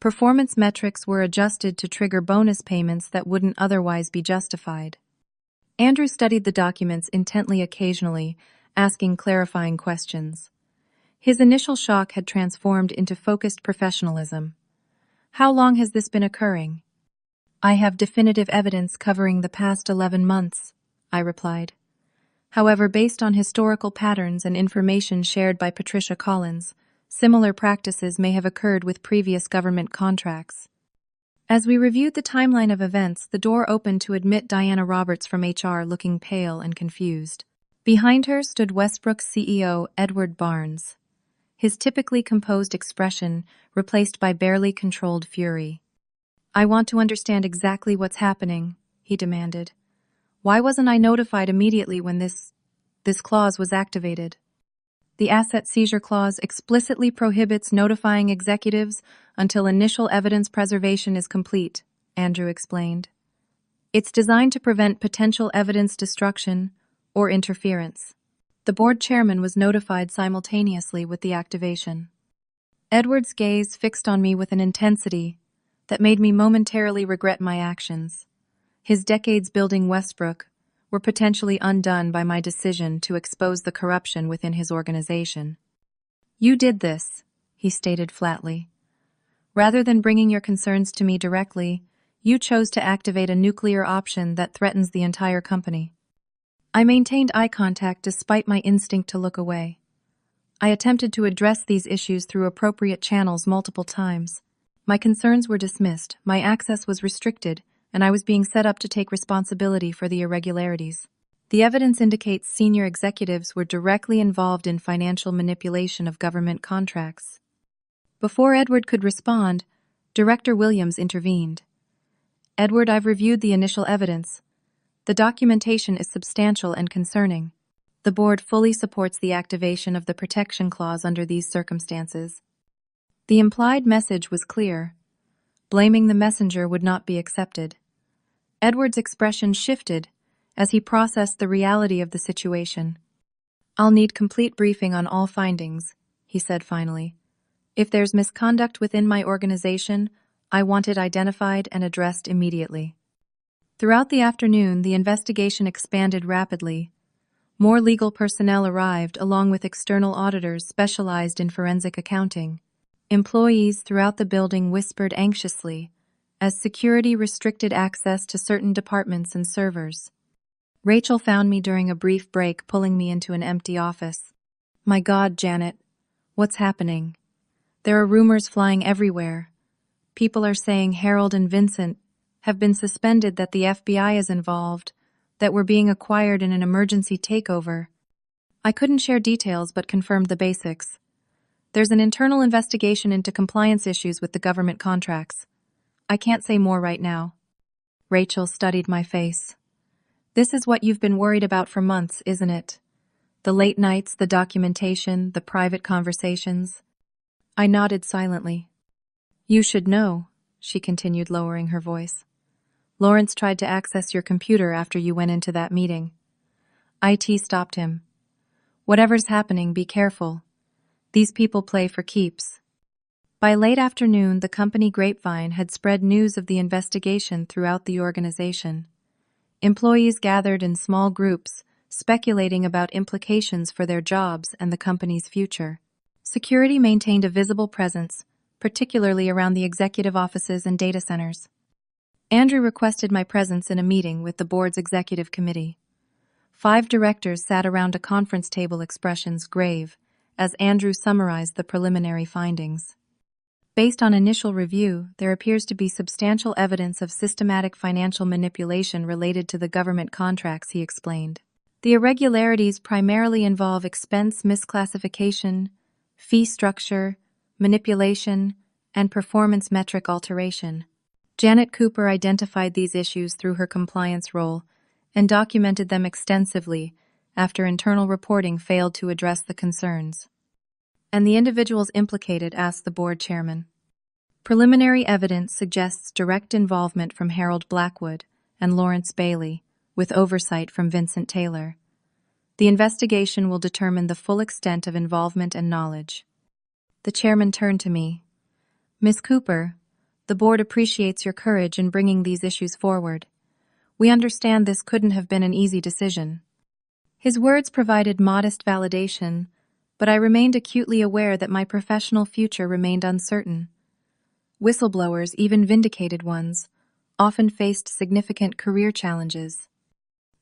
Performance metrics were adjusted to trigger bonus payments that wouldn't otherwise be justified. Andrew studied the documents intently, occasionally asking clarifying questions. His initial shock had transformed into focused professionalism. "How long has this been occurring?" "I have definitive evidence covering the past 11 months, I replied. However, based on historical patterns and information shared by Patricia Collins, similar practices may have occurred with previous government contracts. As we reviewed the timeline of events, the door opened to admit Diana Roberts from HR, looking pale and confused. Behind her stood Westbrook's CEO, Edward Barnes, his typically composed expression replaced by barely controlled fury. "I want to understand exactly what's happening," he demanded. "Why wasn't I notified immediately when this clause was activated?" "The asset seizure clause explicitly prohibits notifying executives until initial evidence preservation is complete," Andrew explained. "It's designed to prevent potential evidence destruction or interference." The board chairman was notified simultaneously with the activation. Edward's gaze fixed on me with an intensity that made me momentarily regret my actions. His decades building Westbrook were potentially undone by my decision to expose the corruption within his organization. "You did this," he stated flatly. "Rather than bringing your concerns to me directly, you chose to activate a nuclear option that threatens the entire company." I maintained eye contact despite my instinct to look away. I attempted to address these issues through appropriate channels multiple times. My concerns were dismissed, my access was restricted, and I was being set up to take responsibility for the irregularities. The evidence indicates senior executives were directly involved in financial manipulation of government contracts. Before Edward could respond, Director Williams intervened. "Edward, I've reviewed the initial evidence. The documentation is substantial and concerning. The board fully supports the activation of the protection clause under these circumstances." The implied message was clear. Blaming the messenger would not be accepted. Edward's expression shifted as he processed the reality of the situation. "I'll need complete briefing on all findings," he said finally. "If there's misconduct within my organization, I want it identified and addressed immediately." Throughout the afternoon, the investigation expanded rapidly. More legal personnel arrived, along with external auditors specialized in forensic accounting. Employees throughout the building whispered anxiously as security restricted access to certain departments and servers. Rachel found me during a brief break, pulling me into an empty office. "My God, Janet, what's happening? There are rumors flying everywhere. People are saying Harold and Vincent have been suspended, that the FBI is involved, that we're being acquired in an emergency takeover." I couldn't share details but confirmed the basics. "There's an internal investigation into compliance issues with the government contracts. I can't say more right now." Rachel studied my face. "This is what you've been worried about for months, isn't it? The late nights, the documentation, the private conversations." I nodded silently. "You should know," she continued, lowering her voice. "Lawrence tried to access your computer after you went into that meeting. IT stopped him. Whatever's happening, be careful. These people play for keeps." By late afternoon, the company grapevine had spread news of the investigation throughout the organization. Employees gathered in small groups speculating about implications for their jobs and the company's future. Security maintained a visible presence, particularly around the executive offices and data centers. Andrew requested my presence in a meeting with the board's executive committee. 5 directors sat around a conference table, expressions grave, as Andrew summarized the preliminary findings. Based on initial review, there appears to be substantial evidence of systematic financial manipulation related to the government contracts, he explained. The irregularities primarily involve expense misclassification, fee structure, manipulation, and performance metric alteration. Janet Cooper identified these issues through her compliance role and documented them extensively after internal reporting failed to address the concerns. And the individuals implicated, asked the board chairman. Preliminary evidence suggests direct involvement from Harold Blackwood and Lawrence Bailey, with oversight from Vincent Taylor. The investigation will determine the full extent of involvement and knowledge. The chairman turned to me. Ms. Cooper, the board appreciates your courage in bringing these issues forward. We understand this couldn't have been an easy decision. His words provided modest validation, but I remained acutely aware that my professional future remained uncertain. Whistleblowers, even vindicated ones, often faced significant career challenges.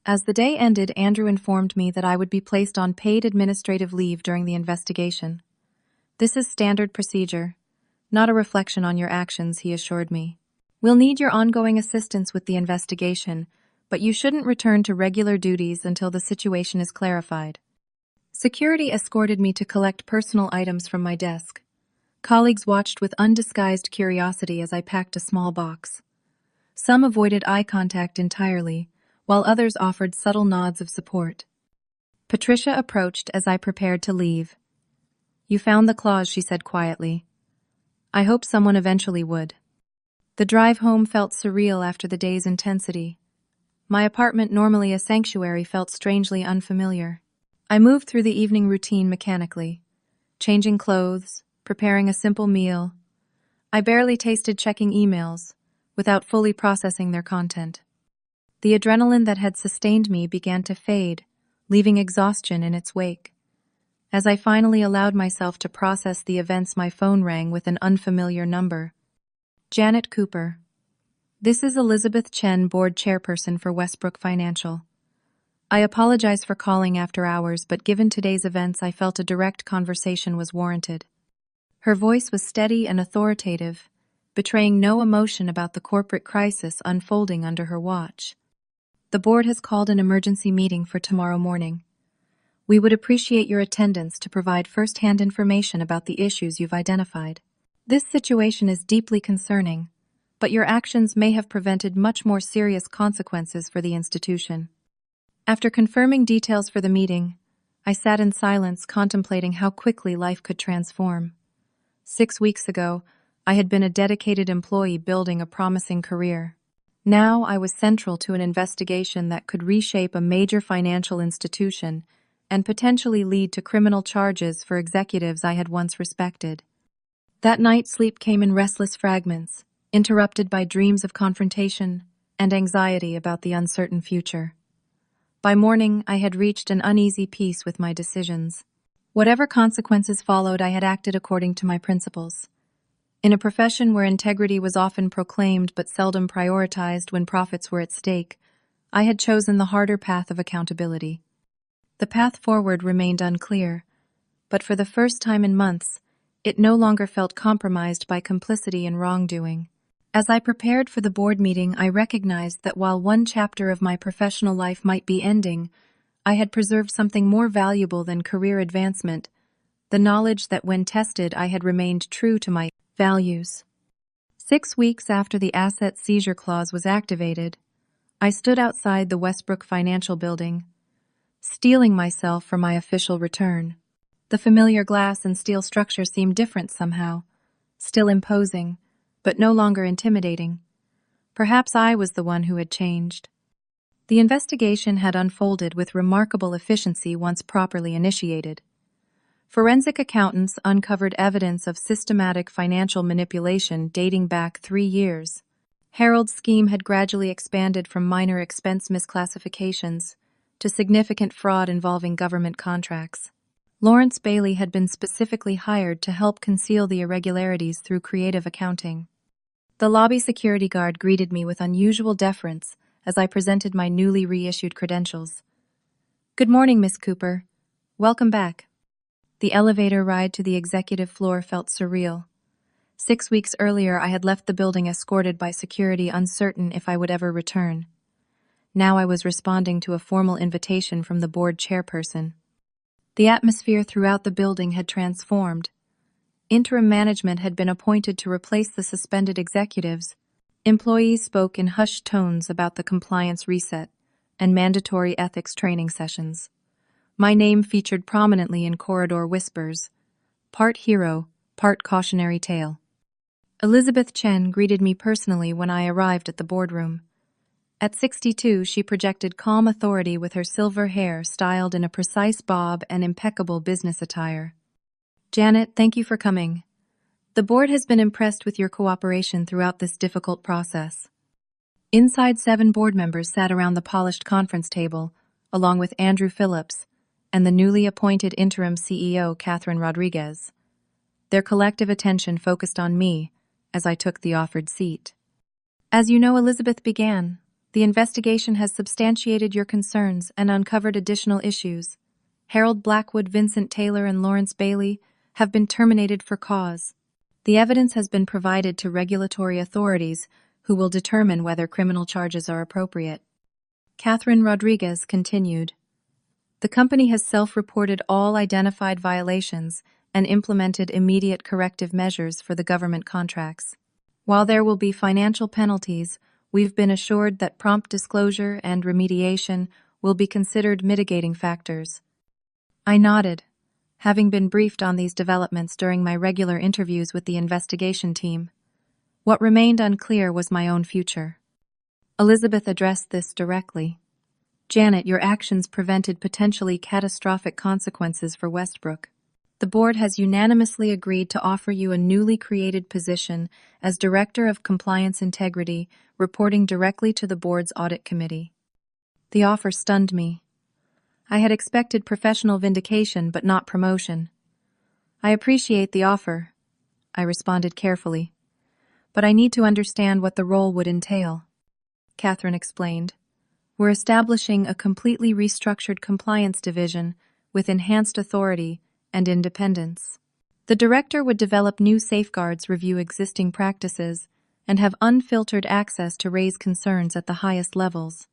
As the day ended, Andrew informed me that I would be placed on paid administrative leave during the investigation. This is standard procedure, not a reflection on your actions, he assured me. We'll need your ongoing assistance with the investigation, but you shouldn't return to regular duties until the situation is clarified. Security escorted me to collect personal items from my desk. Colleagues watched with undisguised curiosity as I packed a small box. Some avoided eye contact entirely, while others offered subtle nods of support. Patricia approached as I prepared to leave. You found the clause, she said quietly. I hope someone eventually would. The drive home felt surreal after the day's intensity. My apartment, normally a sanctuary, felt strangely unfamiliar. I moved through the evening routine mechanically, changing clothes, preparing a simple meal. I barely tasted checking emails, without fully processing their content. The adrenaline that had sustained me began to fade, leaving exhaustion in its wake. As I finally allowed myself to process the events, my phone rang with an unfamiliar number. Janet Cooper. This is Elizabeth Chen, board chairperson for Westbrook Financial. I apologize for calling after hours, but given today's events, I felt a direct conversation was warranted. Her voice was steady and authoritative, betraying no emotion about the corporate crisis unfolding under her watch. The board has called an emergency meeting for tomorrow morning. We would appreciate your attendance to provide first-hand information about the issues you've identified. This situation is deeply concerning, but your actions may have prevented much more serious consequences for the institution. After confirming details for the meeting, I sat in silence, contemplating how quickly life could transform. 6 weeks ago, I had been a dedicated employee building a promising career. Now I was central to an investigation that could reshape a major financial institution and potentially lead to criminal charges for executives I had once respected. That night, sleep came in restless fragments, interrupted by dreams of confrontation and anxiety about the uncertain future. By morning, I had reached an uneasy peace with my decisions. Whatever consequences followed, I had acted according to my principles. In a profession where integrity was often proclaimed but seldom prioritized when profits were at stake, I had chosen the harder path of accountability. The path forward remained unclear, but for the first time in months, it no longer felt compromised by complicity in wrongdoing. As I prepared for the board meeting, I recognized that while one chapter of my professional life might be ending, I had preserved something more valuable than career advancement, the knowledge that when tested I had remained true to my values. 6 weeks after the asset seizure clause was activated, I stood outside the Westbrook Financial building, steeling myself for my official return. The familiar glass and steel structure seemed different somehow, still imposing, but no longer intimidating. Perhaps I was the one who had changed. The investigation had unfolded with remarkable efficiency once properly initiated. Forensic accountants uncovered evidence of systematic financial manipulation dating back 3 years. Harold's scheme had gradually expanded from minor expense misclassifications to significant fraud involving government contracts. Lawrence Bailey had been specifically hired to help conceal the irregularities through creative accounting. The lobby security guard greeted me with unusual deference as I presented my newly reissued credentials. "Good morning, Miss Cooper. Welcome back." The elevator ride to the executive floor felt surreal. 6 weeks earlier, I had left the building escorted by security, uncertain if I would ever return. Now I was responding to a formal invitation from the board chairperson. The atmosphere throughout the building had transformed. Interim management had been appointed to replace the suspended executives. Employees spoke in hushed tones about the compliance reset and mandatory ethics training sessions. My name featured prominently in corridor whispers, part hero, part cautionary tale. Elizabeth Chen greeted me personally when I arrived at the boardroom. At 62, she projected calm authority with her silver hair styled in a precise bob and impeccable business attire. "Janet, thank you for coming. The board has been impressed with your cooperation throughout this difficult process." Inside, 7 board members sat around the polished conference table, along with Andrew Phillips and the newly appointed interim CEO, Catherine Rodriguez. Their collective attention focused on me as I took the offered seat. "As you know," Elizabeth began, "the investigation has substantiated your concerns and uncovered additional issues. Harold Blackwood, Vincent Taylor, and Lawrence Bailey have been terminated for cause. The evidence has been provided to regulatory authorities who will determine whether criminal charges are appropriate." Catherine Rodriguez continued, "The company has self-reported all identified violations and implemented immediate corrective measures for the government contracts. While there will be financial penalties, we've been assured that prompt disclosure and remediation will be considered mitigating factors." I nodded, having been briefed on these developments during my regular interviews with the investigation team. What remained unclear was my own future. Elizabeth addressed this directly. "Janet, your actions prevented potentially catastrophic consequences for Westbrook. The board has unanimously agreed to offer you a newly created position as Director of Compliance Integrity, reporting directly to the board's audit committee." The offer stunned me. I had expected professional vindication, but not promotion. "I appreciate the offer," I responded carefully, "but I need to understand what the role would entail." Catherine explained, "We're establishing a completely restructured compliance division with enhanced authority and independence. The director would develop new safeguards, review existing practices, and have unfiltered access to raise concerns at the highest levels."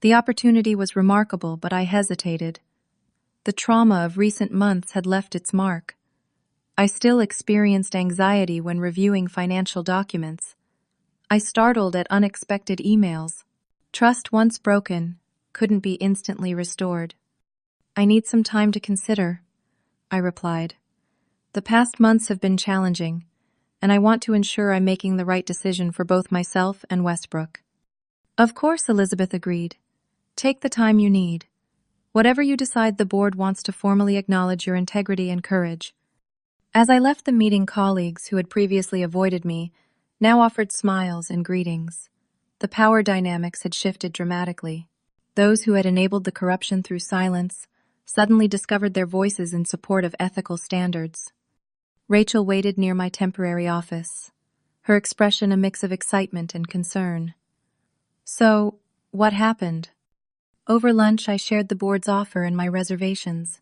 The opportunity was remarkable, but I hesitated. The trauma of recent months had left its mark. I still experienced anxiety when reviewing financial documents. I startled at unexpected emails. Trust once broken couldn't be instantly restored. "I need some time to consider," I replied. "The past months have been challenging, and I want to ensure I'm making the right decision for both myself and Westbrook." "Of course," Elizabeth agreed. "Take the time you need. Whatever you decide, the board wants to formally acknowledge your integrity and courage." As I left the meeting, colleagues who had previously avoided me now offered smiles and greetings. The power dynamics had shifted dramatically. Those who had enabled the corruption through silence suddenly discovered their voices in support of ethical standards. Rachel waited near my temporary office, her expression a mix of excitement and concern. "So, what happened?" Over lunch, I shared the board's offer and my reservations.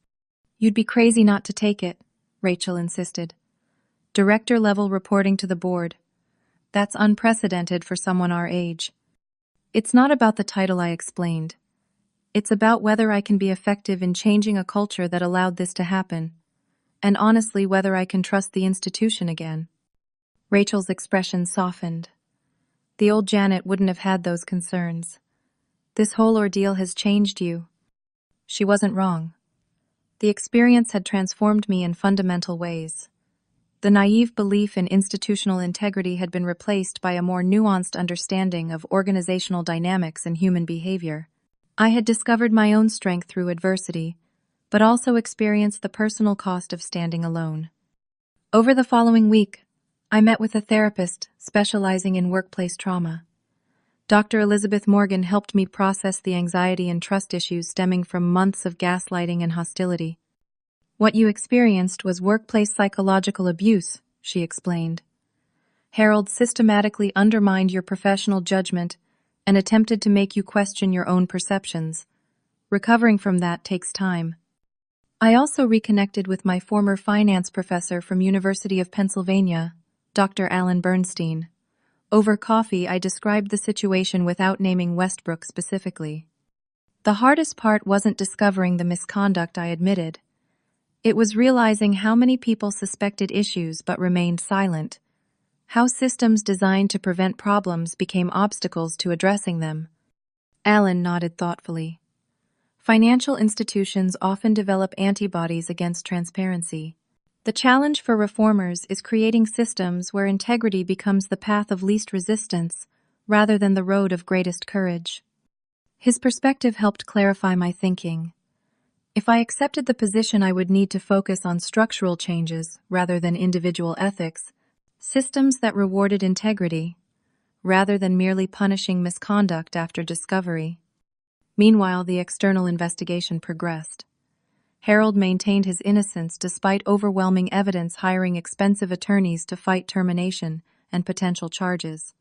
"You'd be crazy not to take it," Rachel insisted. "Director-level reporting to the board. That's unprecedented for someone our age." "It's not about the title," I explained. "It's about whether I can be effective in changing a culture that allowed this to happen, and honestly, whether I can trust the institution again." Rachel's expression softened. The old Janet wouldn't have had those concerns. "This whole ordeal has changed you." She wasn't wrong. The experience had transformed me in fundamental ways. The naive belief in institutional integrity had been replaced by a more nuanced understanding of organizational dynamics and human behavior. I had discovered my own strength through adversity, but also experienced the personal cost of standing alone. Over the following week, I met with a therapist specializing in workplace trauma. Dr. Elizabeth Morgan helped me process the anxiety and trust issues stemming from months of gaslighting and hostility. What you experienced was workplace psychological abuse, she explained. Harold systematically undermined your professional judgment and attempted to make you question your own perceptions. Recovering from that takes time. I also reconnected with my former finance professor from University of Pennsylvania, Dr. Alan Bernstein. Over coffee, I described the situation without naming Westbrook specifically. The hardest part wasn't discovering the misconduct I admitted. It was realizing how many people suspected issues but remained silent, how systems designed to prevent problems became obstacles to addressing them. Alan nodded thoughtfully. Financial institutions often develop antibodies against transparency. The challenge for reformers is creating systems where integrity becomes the path of least resistance rather than the road of greatest courage. His perspective helped clarify my thinking. If I accepted the position, I would need to focus on structural changes rather than individual ethics, systems that rewarded integrity, rather than merely punishing misconduct after discovery. Meanwhile, the external investigation progressed. Harold maintained his innocence despite overwhelming evidence, hiring expensive attorneys to fight termination and potential charges.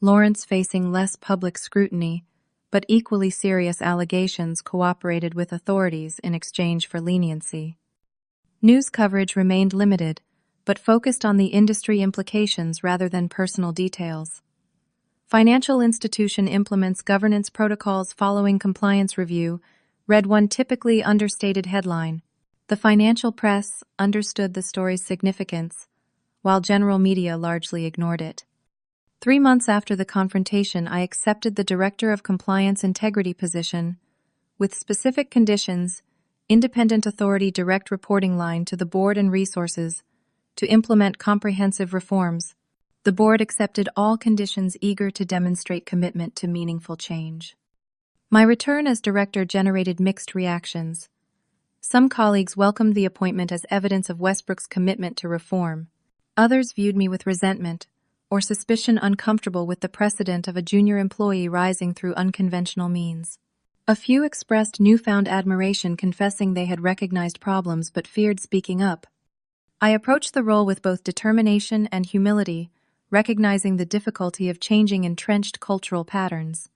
Lawrence, facing less public scrutiny, but equally serious allegations, cooperated with authorities in exchange for leniency. News coverage remained limited, but focused on the industry implications rather than personal details. Financial institution implements governance protocols following compliance review, read one typically understated headline. The financial press understood the story's significance, while general media largely ignored it. 3 months after the confrontation, I accepted the Director of Compliance Integrity position, with specific conditions, independent authority, direct reporting line to the board and resources, to implement comprehensive reforms. The board accepted all conditions, eager to demonstrate commitment to meaningful change. My return as director generated mixed reactions. Some colleagues welcomed the appointment as evidence of Westbrook's commitment to reform. Others viewed me with resentment or suspicion, uncomfortable with the precedent of a junior employee rising through unconventional means. A few expressed newfound admiration, confessing they had recognized problems but feared speaking up. I approached the role with both determination and humility, recognizing the difficulty of changing entrenched cultural patterns.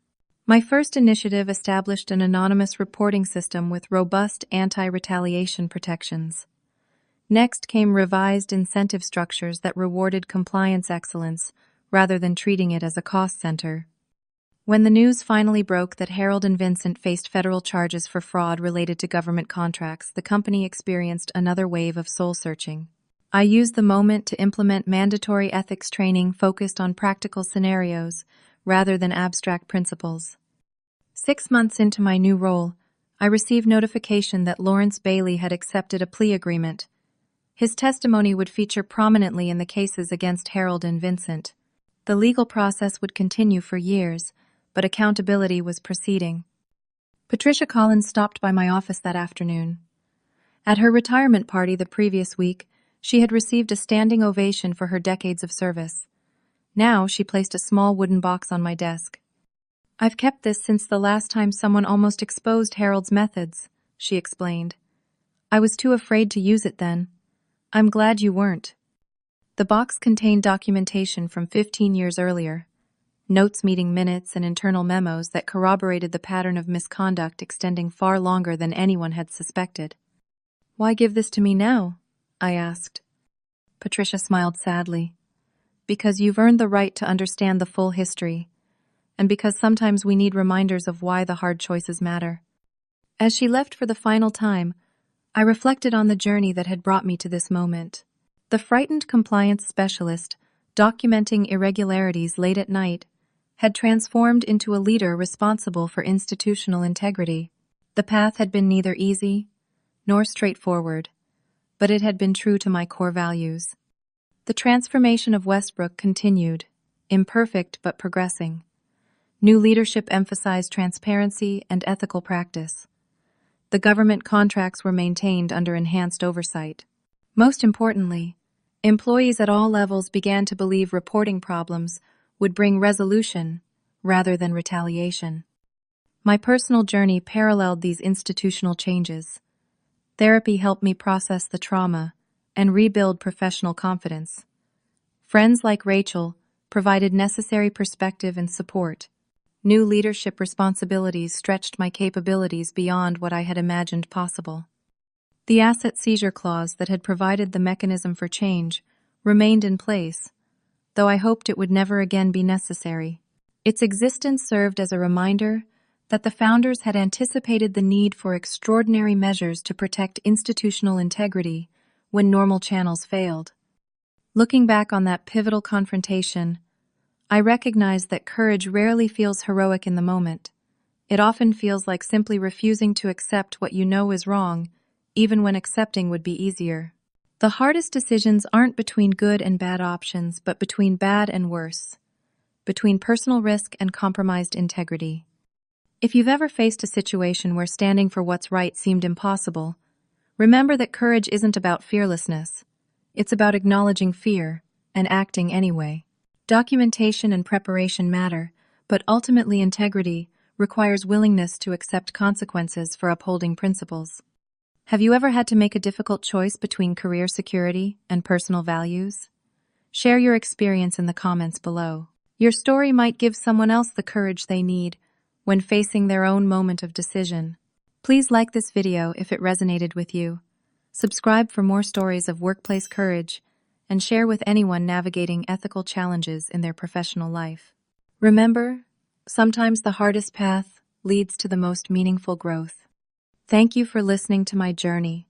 My first initiative established an anonymous reporting system with robust anti-retaliation protections. Next came revised incentive structures that rewarded compliance excellence rather than treating it as a cost center. When the news finally broke that Harold and Vincent faced federal charges for fraud related to government contracts, the company experienced another wave of soul-searching. I used the moment to implement mandatory ethics training focused on practical scenarios rather than abstract principles. 6 months into my new role, I received notification that Lawrence Bailey had accepted a plea agreement. His testimony would feature prominently in the cases against Harold and Vincent. The legal process would continue for years, but accountability was proceeding. Patricia Collins stopped by my office that afternoon. At her retirement party the previous week, she had received a standing ovation for her decades of service. Now she placed a small wooden box on my desk. "I've kept this since the last time someone almost exposed Harold's methods," she explained. "I was too afraid to use it then. I'm glad you weren't." The box contained documentation from 15 years earlier, notes, meeting minutes, and internal memos that corroborated the pattern of misconduct extending far longer than anyone had suspected. "Why give this to me now?" I asked. Patricia smiled sadly. "Because you've earned the right to understand the full history, and because sometimes we need reminders of why the hard choices matter." As she left for the final time, I reflected on the journey that had brought me to this moment. The frightened compliance specialist, documenting irregularities late at night, had transformed into a leader responsible for institutional integrity. The path had been neither easy nor straightforward, but it had been true to my core values. The transformation of Westbrook continued, imperfect but progressing. New leadership emphasized transparency and ethical practice. The government contracts were maintained under enhanced oversight. Most importantly, employees at all levels began to believe reporting problems would bring resolution rather than retaliation. My personal journey paralleled these institutional changes. Therapy helped me process the trauma and rebuild professional confidence. Friends like Rachel provided necessary perspective and support. New leadership responsibilities stretched my capabilities beyond what I had imagined possible. The asset seizure clause that had provided the mechanism for change remained in place, though I hoped it would never again be necessary. Its existence served as a reminder that the founders had anticipated the need for extraordinary measures to protect institutional integrity when normal channels failed. Looking back on that pivotal confrontation, I recognize that courage rarely feels heroic in the moment. It often feels like simply refusing to accept what you know is wrong, even when accepting would be easier. The hardest decisions aren't between good and bad options, but between bad and worse, between personal risk and compromised integrity. If you've ever faced a situation where standing for what's right seemed impossible, remember that courage isn't about fearlessness. It's about acknowledging fear and acting anyway. Documentation and preparation matter, but ultimately integrity requires willingness to accept consequences for upholding principles. Have you ever had to make a difficult choice between career security and personal values? Share your experience in the comments below. Your story might give someone else the courage they need when facing their own moment of decision. Please like this video if it resonated with you. Subscribe for more stories of workplace courage, and share with anyone navigating ethical challenges in their professional life. Remember, sometimes the hardest path leads to the most meaningful growth. Thank you for listening to my journey.